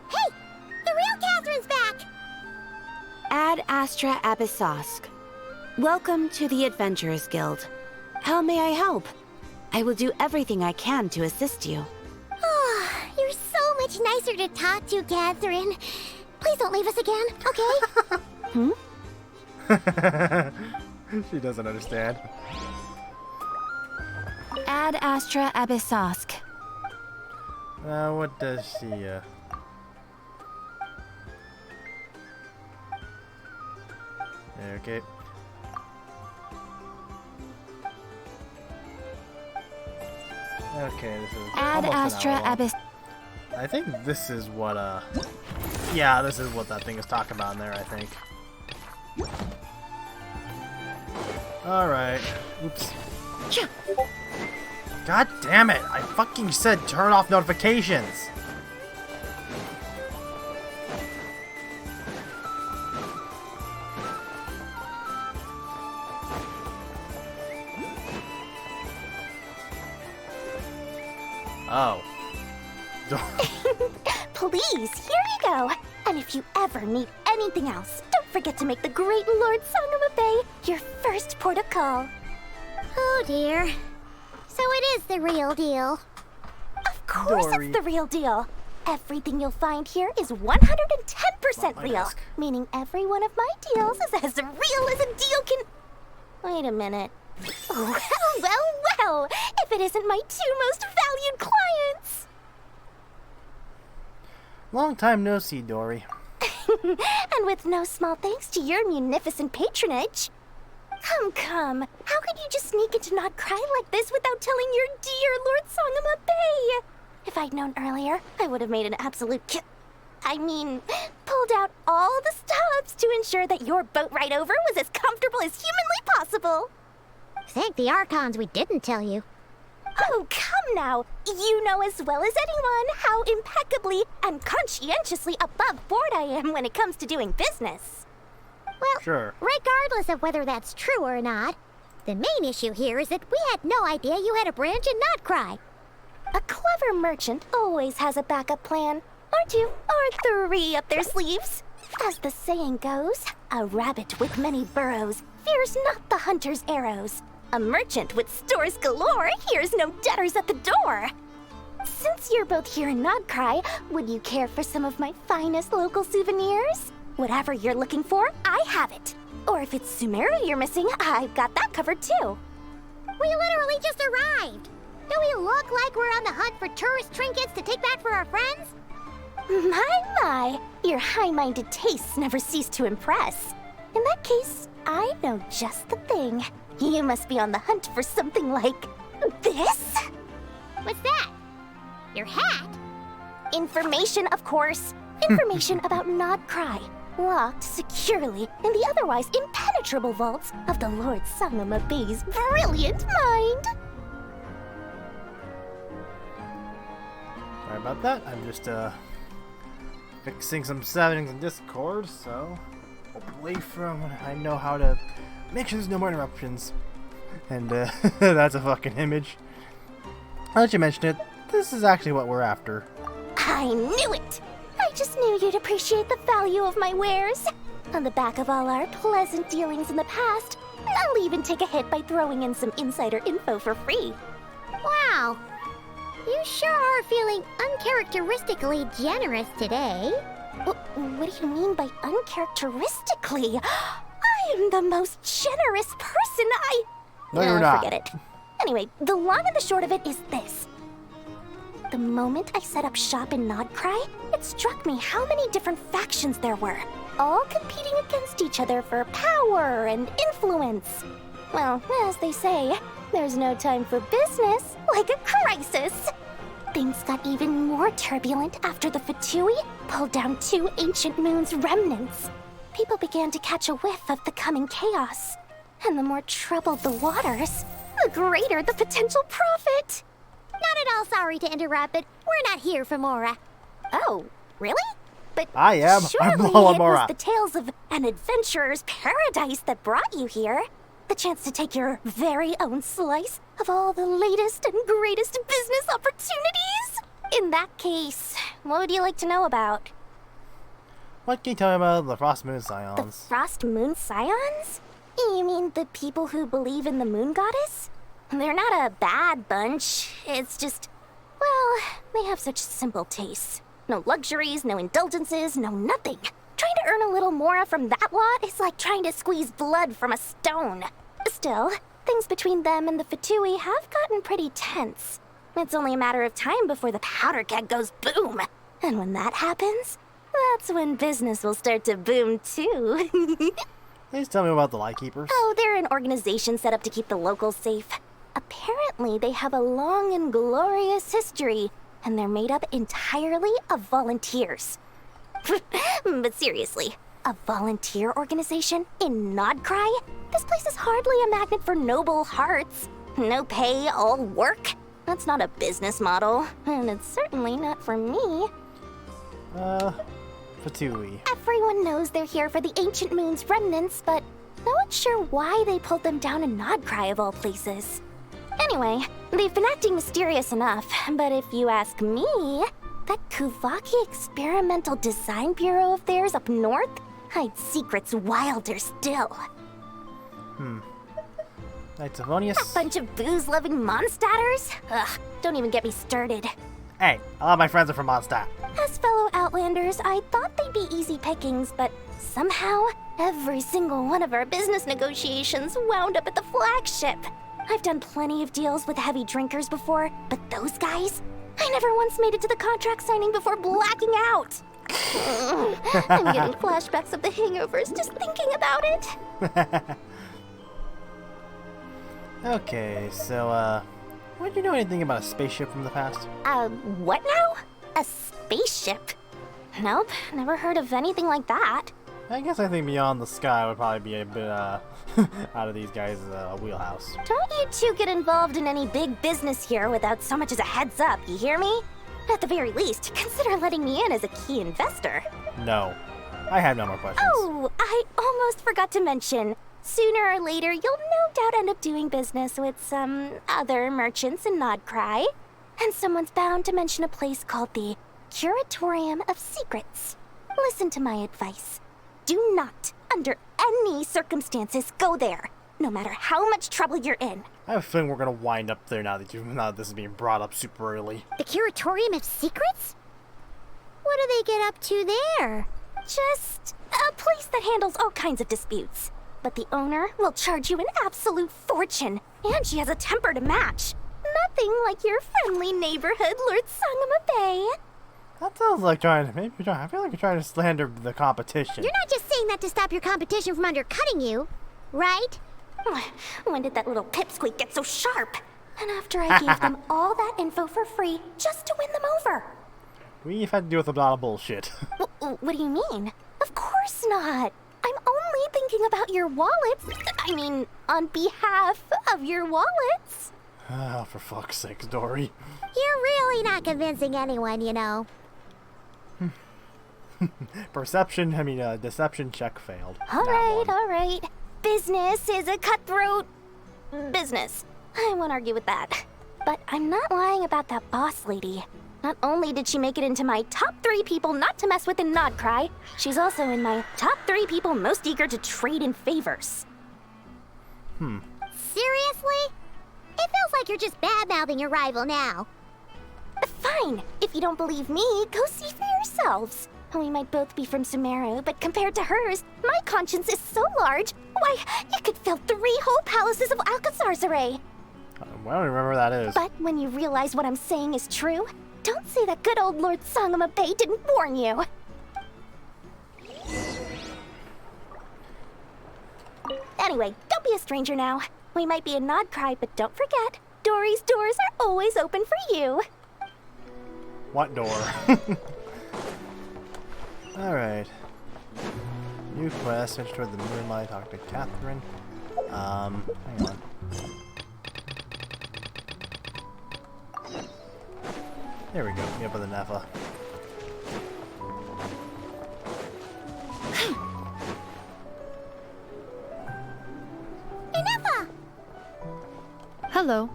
Hey! The real Catherine's back! Ad Astra Abyssosque. Welcome to the Adventurers Guild. How may I help? I will do everything I can to assist you. Oh, you're so much nicer to talk to, Catherine. Please don't leave us again, okay? She doesn't understand. Ad Astra Abyssosk. What does she, Okay. Okay, this is Ad almost Astra an hour long. Abyss. I think this is what, yeah, this is what that thing is talking about in there, I think. Alright. Oops. God damn it! I fucking said turn off notifications! Oh. Please, here you go. And if you ever need anything else, don't forget to make the great Lord Sangama Bay your first port of call. Oh dear. So it is the real deal. Of course it's the real deal. Everything you'll find here is 110% real. Meaning every one of my deals is as real as a deal can... Wait a minute. Well, if it isn't my two most valued clients. Long time no see, Dory. And with no small thanks to your munificent patronage. Come. How could you just sneak into Not Krai like this without telling your dear Lord Sangama Bay? If I'd known earlier, I would have made an absolute pulled out all the stops to ensure that your boat ride over was as comfortable as humanly possible. Thank the Archons we didn't tell you. Oh, come now. You know as well as anyone how impeccably and conscientiously above board I am when it comes to doing business. Well, sure. Regardless of whether that's true or not, the main issue here is that we had no idea you had a branch in Not Krai. A clever merchant always has a backup plan, or two, or three up their sleeves. As the saying goes, a rabbit with many burrows fears not the hunter's arrows. A merchant with stores galore hears no debtors at the door. Since you're both here in Not Krai, would you care for some of my finest local souvenirs? Whatever you're looking for, I have it. Or if it's Sumeru you're missing, I've got that covered too. We literally just arrived. Do we look like we're on the hunt for tourist trinkets to take back for our friends? My, your high-minded tastes never cease to impress. In that case, I know just the thing. You must be on the hunt for something like this? What's that? Your hat? Information, of course. Information about Not Krai, locked securely in the otherwise impenetrable vaults of the Lord Sangama Bay's brilliant mind. Sorry about that. I'm just fixing some settings in Discord, so away from I know how to make sure there's no more interruptions. And that's a fucking image. Now that you mention it, this is actually what we're after. I knew it! I just knew you'd appreciate the value of my wares. On the back of all our pleasant dealings in the past, I'll even take a hit by throwing in some insider info for free. Wow. You sure are feeling uncharacteristically generous today. What do you mean by uncharacteristically? I am the most generous person No, you're not. Forget it. Anyway, the long and the short of it is this. The moment I set up shop in Not Krai, it struck me how many different factions there were, all competing against each other for power and influence. Well, as they say, there's no time for business like a crisis. Things got even more turbulent after the Fatui pulled down 2 ancient moon's remnants. People began to catch a whiff of the coming chaos. And the more troubled the waters, the greater the potential profit. Not at all sorry to interrupt, but we're not here for Mora. Oh, really? But I am. surely I'm it Lola was the tales of an adventurer's paradise that brought you here. The chance to take your very own slice of all the latest and greatest business opportunities. In that case, what would you like to know about? What can you tell me about the Frost Moon The Scions? Frost Moon Scions? You mean the people who believe in the moon goddess? They're not a bad bunch. It's just, well, they have such simple tastes. No luxuries, no indulgences, no nothing. Trying to earn a little more from that lot is like trying to squeeze blood from a stone. Still, things between them and the Fatui have gotten pretty tense. It's only a matter of time before the powder keg goes boom. And when that happens, that's when business will start to boom too. Please tell me about the Lightkeepers. Oh, they're an organization set up to keep the locals safe. Apparently, they have a long and glorious history, and they're made up entirely of volunteers. But seriously, a volunteer organization in Nodcry? This place is hardly a magnet for noble hearts. No pay, all work. That's not a business model, and it's certainly not for me. Fatui. Everyone knows they're here for the Ancient Moon's remnants, but no one's sure why they pulled them down in Nodcry of all places. Anyway, they've been acting mysterious enough, but if you ask me, that Kuvaki Experimental Design Bureau of theirs up north hides secrets wilder still. Knights of Onius. A bunch of booze-loving monstatters? Ugh, don't even get me started. Hey, a lot of my friends are from Mondstadt. As fellow Outlanders, I thought they'd be easy pickings, but somehow, every single one of our business negotiations wound up at the flagship. I've done plenty of deals with heavy drinkers before, but those guys? I never once made it to the contract signing before blacking out. I'm getting flashbacks of the hangovers just thinking about it. Okay, so, would you know anything about a spaceship from the past? What now? A spaceship? Nope, never heard of anything like that. I guess I think Beyond the Sky would probably be a bit, out of these guys' wheelhouse. Don't you two get involved in any big business here without so much as a heads up, you hear me? At the very least, consider letting me in as a key investor. No. I have no more questions. Oh, I almost forgot to mention. Sooner or later, you'll no doubt end up doing business with some other merchants in Nodcry. And someone's bound to mention a place called the Curatorium of Secrets. Listen to my advice. Do not, under any circumstances, go there, no matter how much trouble you're in. I have a feeling we're gonna wind up there now that this is being brought up super early. The Curatorium of Secrets? What do they get up to there? Just a place that handles all kinds of disputes. But the owner will charge you an absolute fortune, and she has a temper to match. Nothing like your friendly neighborhood, Lord Sangama Bay. That sounds like I feel like you're trying to slander the competition. You're not just saying that to stop your competition from undercutting you, right? When did that little pipsqueak get so sharp? And after I gave them all that info for free just to win them over. We've had to deal with a lot of bullshit. What do you mean? Of course not. I'm only thinking about your wallets. I mean, on behalf of your wallets. Oh, for fuck's sake, Dory. You're really not convincing anyone, you know. Deception check failed. All right. Business is a cutthroat business. I won't argue with that. But I'm not lying about that boss lady. Not only did she make it into my top 3 people not to mess with in Nodcry, she's also in my top 3 people most eager to trade in favors. Seriously? It feels like you're just bad-mouthing your rival now. Fine. If you don't believe me, go see for yourselves. We might both be from Sumeru, but compared to hers, my conscience is so large, why, you could fill 3 whole palaces of Alcazar's. I don't remember that is. But when you realize what I'm saying is true, don't say that good old Lord Sangama Bay didn't warn you. Anyway, don't be a stranger now. We might be in Nodcry, but don't forget, Dory's doors are always open for you. What door? Alright. New quest, switch toward the moonlight, talk to Catherine. Hang on. There we go, meet up with the Nepha. Nepha! Hello.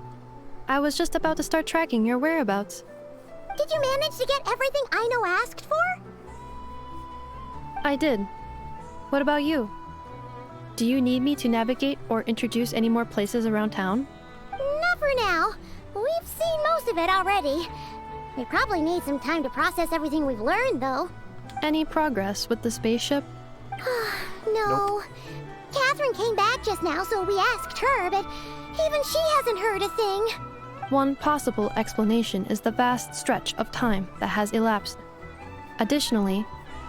I was just about to start tracking your whereabouts. Did you manage to get everything Aino asked for? I did. What about you? Do you need me to navigate or introduce any more places around town? Not for now. We've seen most of it already. We probably need some time to process everything we've learned, though. Any progress with the spaceship? No. Catherine came back just now, so we asked her, but even she hasn't heard a thing. One possible explanation is the vast stretch of time that has elapsed. Additionally,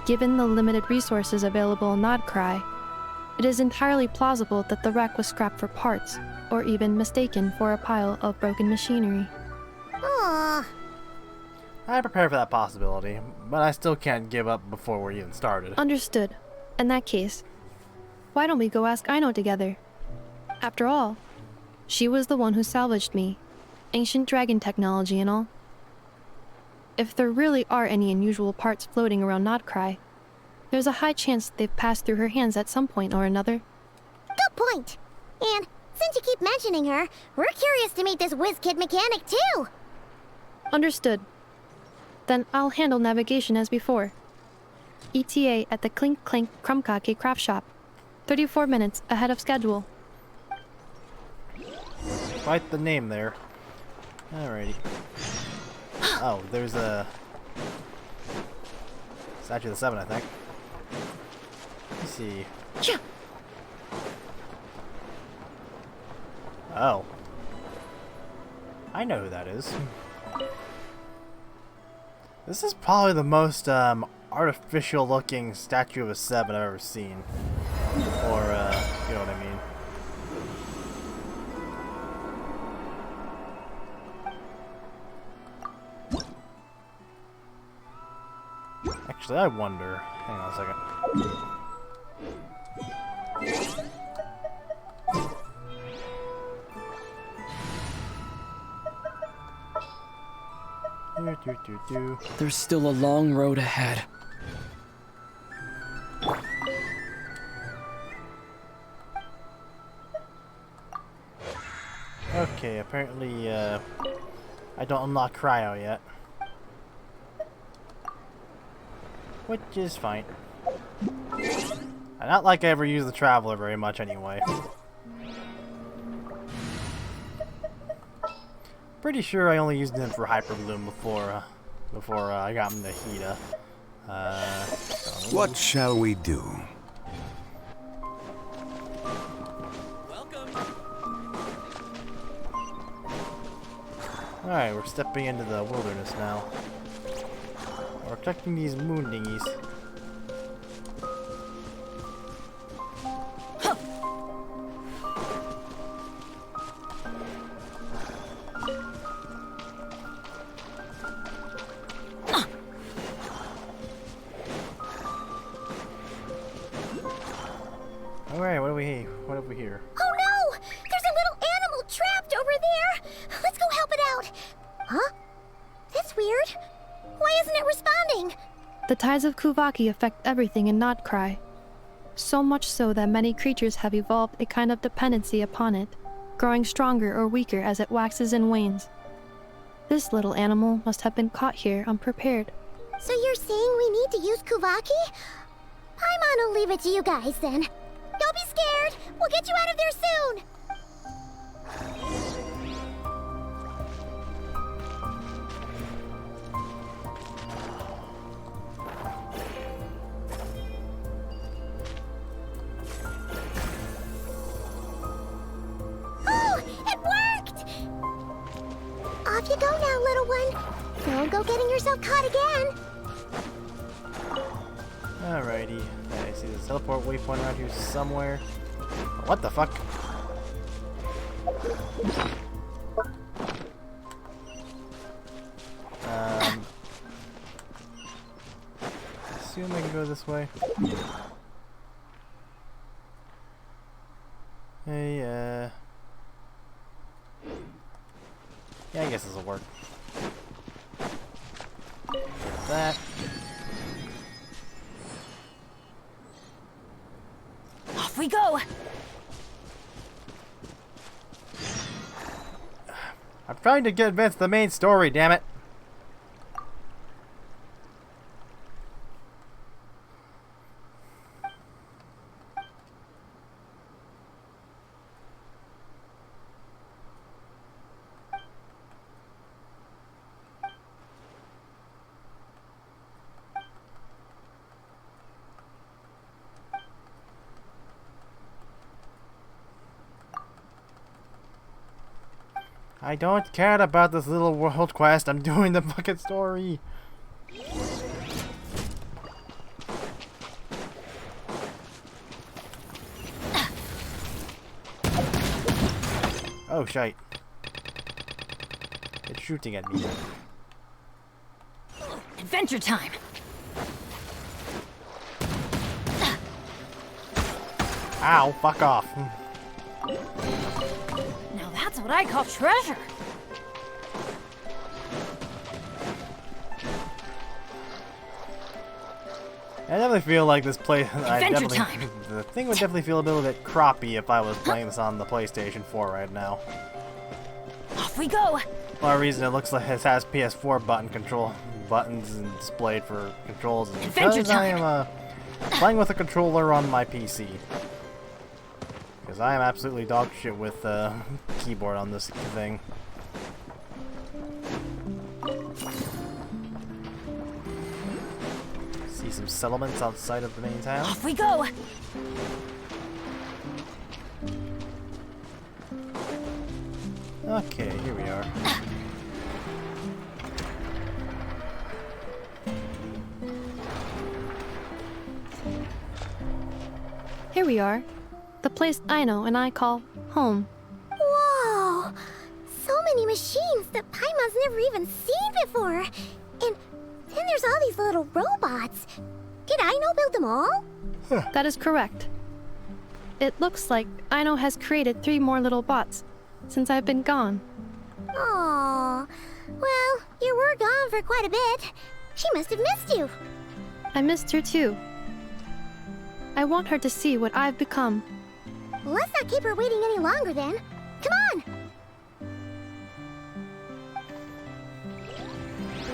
given the limited resources available in Krai, it is entirely plausible that the wreck was scrapped for parts, or even mistaken for a pile of broken machinery. Aww. I prepare for that possibility, but I still can't give up before we're even started. Understood. In that case, why don't we go ask Aino together? After all, she was the one who salvaged me. Ancient dragon technology and all. If there really are any unusual parts floating around Krai, there's a high chance they've passed through her hands at some point or another. Good point. And since you keep mentioning her, we're curious to meet this whiz-kid mechanic too. Understood. Then I'll handle navigation as before. ETA at the Clink Clank Krumkake craft shop. 34 minutes ahead of schedule. Quite the name there. Alrighty. Oh, there's a Statue of the Seven, I think. Let's see. Oh. I know who that is. This is probably the most artificial looking statue of a seven I've ever seen. Or, you know what I mean. Actually, I wonder. Hang on a second. There's still a long road ahead. Okay, apparently, I don't unlock Cryo yet. Which is fine. Not like I ever use the Traveler very much anyway. Pretty sure I only used him for Hyper Bloom before I got him to Hida. What shall we do? Alright, we're stepping into the wilderness now. We're protecting these moon dinghies. Alright, what have we here? Oh no! There's a little animal trapped over there! Let's go help it out! Huh? That's weird. Why isn't it responding? The tides of Kuvaki affect everything in Krai. So much so that many creatures have evolved a kind of dependency upon it, growing stronger or weaker as it waxes and wanes. This little animal must have been caught here unprepared. So you're saying we need to use Kuvaki? Paimon will leave it to you guys then. Don't be scared! We'll get you out of there soon! Oh! It worked! Off you go now, little one. Don't go getting yourself caught again. Alrighty. I see this teleport waypoint around here somewhere. What the fuck? Assume I can go this way. Hey, yeah, I guess this will work. That. Off we go! I'm trying to get advanced to the main story, damn it! I don't care about this little world quest. I'm doing the fucking story. Oh, shite. It's shooting at me. Adventure time! Ow, fuck off. Now that's what I call treasure! I definitely feel like this play. Adventure time! The thing would definitely feel a little bit croppy if I was playing this on the PlayStation 4 right now. Off we go! For a reason, it looks like it has PS4 buttons and displayed for controls. And because I am playing with a controller on my PC. Because I am absolutely dog shit with keyboard on this thing. See some settlements outside of the main town. Off we go! Okay, here we are. Here we are. The place Aino and I call home. Whoa! So many machines that Paimon's never even seen before. And then there's all these little robots. Did Aino build them all? That is correct. It looks like Aino has created 3 more little bots since I've been gone. Aww. Well, you were gone for quite a bit. She must have missed you. I missed her too. I want her to see what I've become. Let's not keep her waiting any longer then. Come on!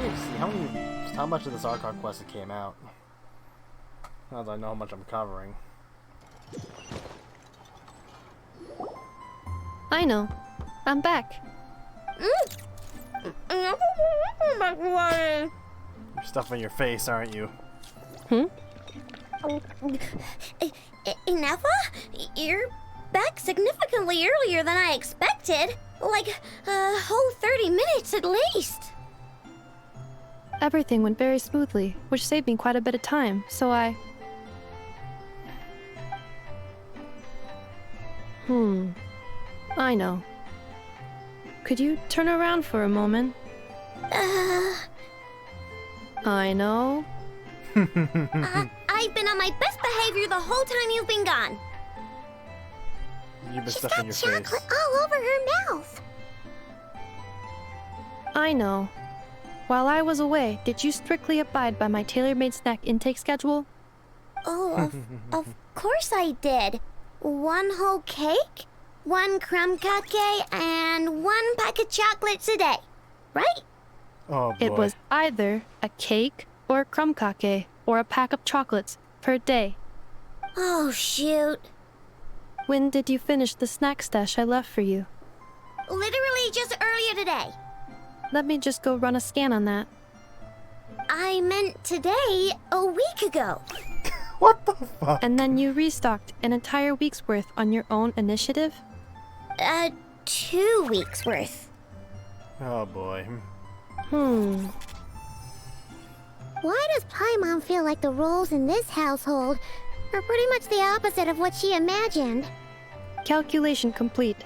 Let's see, how much of this Archon quest came out? Now that I know how much I'm covering. I know. I'm back. You're stuffing your face, aren't you? Ineffa? You're back significantly earlier than I expected. Like a whole 30 minutes at least. Everything went very smoothly, which saved me quite a bit of time, so I... I know. Could you turn around for a moment? I know. I've been on my best behavior the whole time you've been gone. You've been She's stuffing got your chocolate face. all over her mouth. I know. While I was away, did you strictly abide by my tailor-made snack intake schedule? Oh, of course I did. 1 whole cake, 1 crumb cake, and 1 pack of chocolates a day. Right? Oh boy. It was either a cake or a crumb cake or a pack of chocolates per day. Oh, shoot. When did you finish the snack stash I left for you? Literally just earlier today. Let me just go run a scan on that. I meant today, a week ago. What the fuck? And then you restocked an entire week's worth on your own initiative? 2 weeks worth. Oh boy. Why does Paimon feel like the roles in this household are pretty much the opposite of what she imagined? Calculation complete.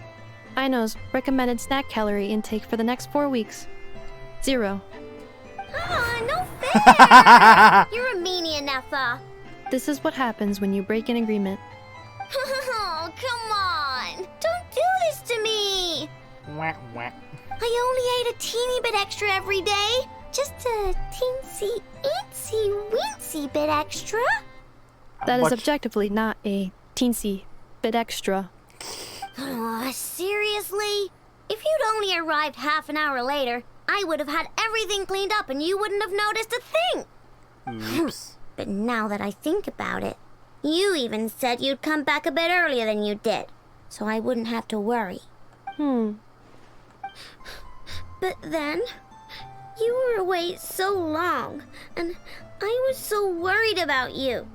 Aino's recommended snack calorie intake for the next 4 weeks. 0. Aw, no fair! You're a meanie, Ineffa. This is what happens when you break an agreement. Oh, come on! Don't do this to me! Wah, wah. I only ate a teeny bit extra every day. Just a teensy, eensy, weensy bit extra. That is objectively not a teensy bit extra. Oh, seriously? If you'd only arrived half an hour later, I would have had everything cleaned up and you wouldn't have noticed a thing. Oops. But now that I think about it, you even said you'd come back a bit earlier than you did, so I wouldn't have to worry. But then, you were away so long, and I was so worried about you.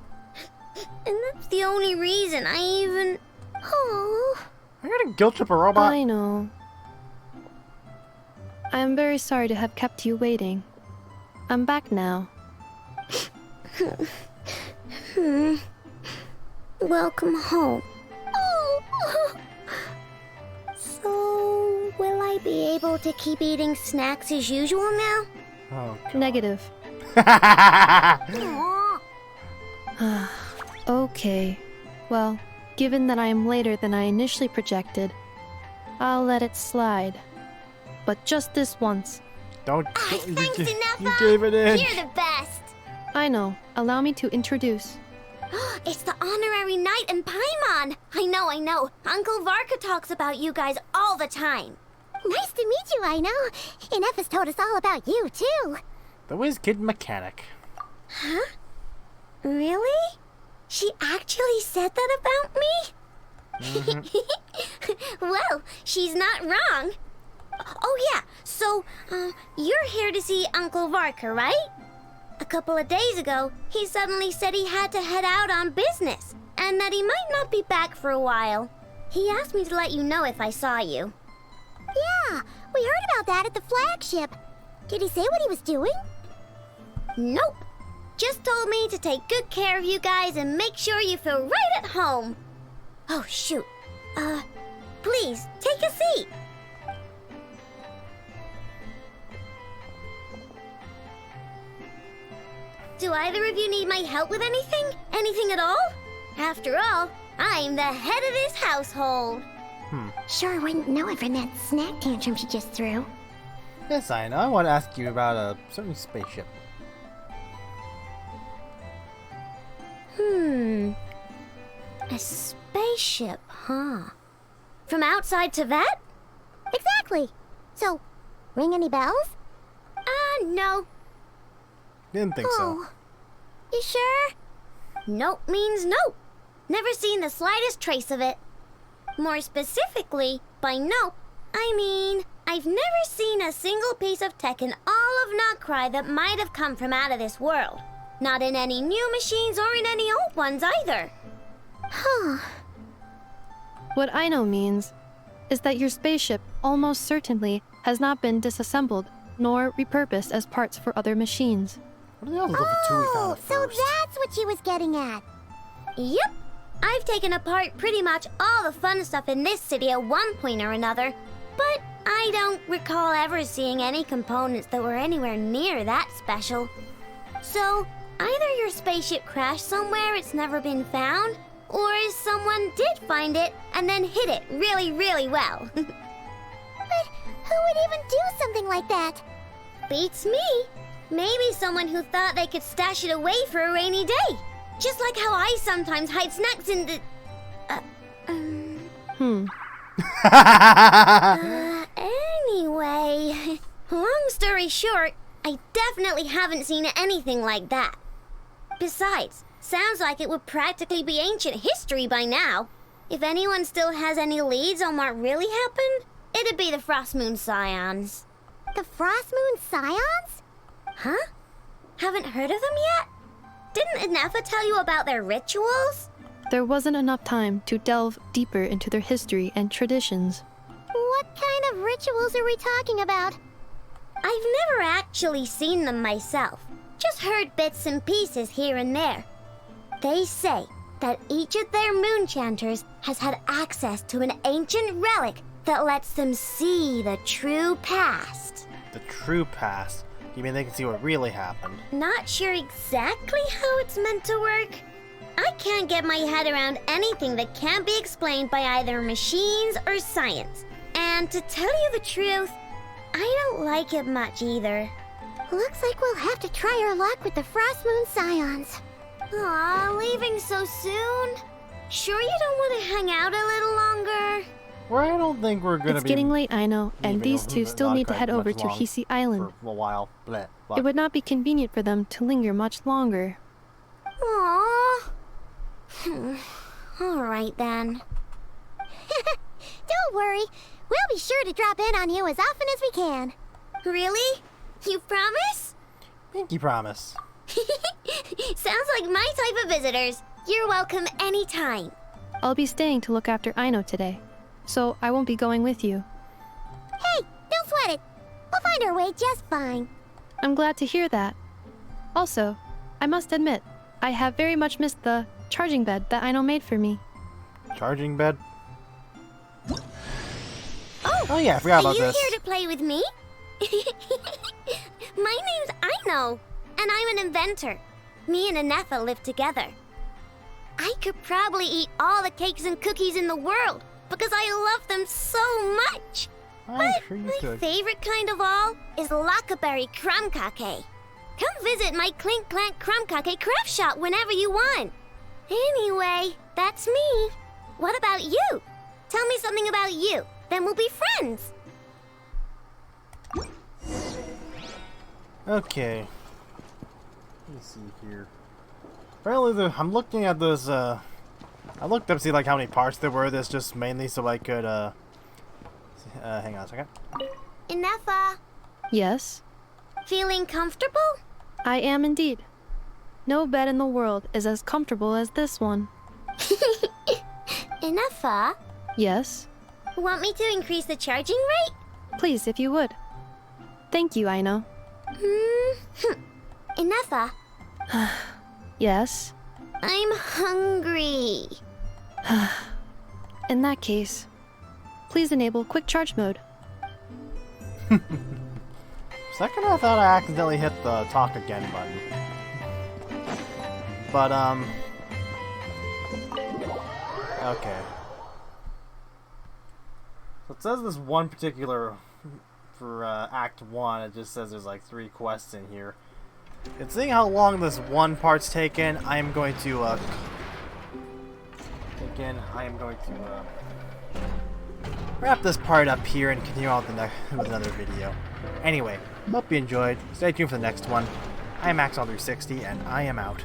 And that's the only reason I even... Oh... I gotta guilt trip a robot. I know. I am very sorry to have kept you waiting. I'm back now. Welcome home. Oh. So, will I be able to keep eating snacks as usual now? Oh, Negative. Okay. Well, given that I am later than I initially projected, I'll let it slide. But just this once. Don't. Thanks, Inefa. You gave it in. You're the best. I know. Allow me to introduce. It's the honorary knight and Paimon. I know. Uncle Varka talks about you guys all the time. Nice to meet you, I know. Inefa's told us all about you, too. The Whiz Kid Mechanic. Huh? Really? She actually said that about me? Well, she's not wrong. Oh yeah, so, you're here to see Uncle Varka, right? A couple of days ago, he suddenly said he had to head out on business, and that he might not be back for a while. He asked me to let you know if I saw you. Yeah, we heard about that at the flagship. Did he say what he was doing? Nope. Just told me to take good care of you guys and make sure you feel right at home. Oh, shoot. Please, take a seat. Do either of you need my help with anything? Anything at all? After all, I'm the head of this household. Sure wouldn't know it from that snack tantrum she just threw. Yes, I know. I want to ask you about a certain spaceship. A spaceship, huh? From outside to that? Exactly. So, ring any bells? No. Didn't think so. You sure? Nope means nope. Never seen the slightest trace of it. More specifically, by nope, I mean, I've never seen a single piece of tech in all of Krai that might have come from out of this world. Not in any new machines or in any old ones either. Huh. What I know means is that your spaceship almost certainly has not been disassembled nor repurposed as parts for other machines. Oh, so that's what she was getting at. Yep. I've taken apart pretty much all the fun stuff in this city at one point or another, but I don't recall ever seeing any components that were anywhere near that special. So, either your spaceship crashed somewhere it's never been found, or someone did find it and then hid it really, really well. But who would even do something like that? Beats me. Maybe someone who thought they could stash it away for a rainy day. Just like how I sometimes hide snacks in the... Anyway, long story short, I definitely haven't seen anything like that. Besides, sounds like it would practically be ancient history by now. If anyone still has any leads on what really happened, it'd be the Frost Moon Scions. The Frost Moon Scions? Huh? Haven't heard of them yet? Didn't Inefa tell you about their rituals? There wasn't enough time to delve deeper into their history and traditions. What kind of rituals are we talking about? I've never actually seen them myself. Just heard bits and pieces here and there. They say that each of their moonchanters has had access to an ancient relic that lets them see the true past. The true past? You mean they can see what really happened? Not sure exactly how it's meant to work. I can't get my head around anything that can't be explained by either machines or science. And to tell you the truth, I don't like it much either. Looks like we'll have to try our luck with the Frost Moon Scions. Aw, leaving so soon? Sure you don't want to hang out a little longer? Well, I don't think we're gonna It's getting late, I know, and these two still need to head over to Hisi Island. For a while. Bleh. It would not be convenient for them to linger much longer. Aww. Alright then. Don't worry. We'll be sure to drop in on you as often as we can. Really? You promise? Pinky promise. Sounds like my type of visitors. You're welcome anytime. I'll be staying to look after Aino today, so I won't be going with you. Hey, don't sweat it. We'll find our way just fine. I'm glad to hear that. Also, I must admit, I have very much missed the charging bed that Aino made for me. Charging bed? Oh yeah, I forgot about this. Are you here to play with me? My name's Aino, and I'm an inventor. Me and Anetha live together. I could probably eat all the cakes and cookies in the world because I love them so much. I'm sure you My could. favorite kind of all is Lockaberry Crumb Cake. Come visit my Clink Clank Crumb Cake craft shop whenever you want. Anyway, that's me. What about you? Tell me something about you, then we'll be friends. Okay. Let me see here. Apparently, I'm looking at those. I looked up to see like how many parts there were. This just mainly so I could. Hang on a second. Anetha, Yes, feeling comfortable? I am indeed. No bed in the world is as comfortable as this one. Anetha, Yes, want me to increase the charging rate? please, if you would. Thank you, Aino. Anetha, Yes. I'm hungry. In that case, please enable quick charge mode. Second, I thought I accidentally hit the talk again button. But okay. So it says this one particular for Act 1. It just says there's like 3 quests in here. And seeing how long this one part's taken, I am going to wrap this part up here and continue on with another video. Anyway, hope you enjoyed. Stay tuned for the next one. I am Max360, and I am out.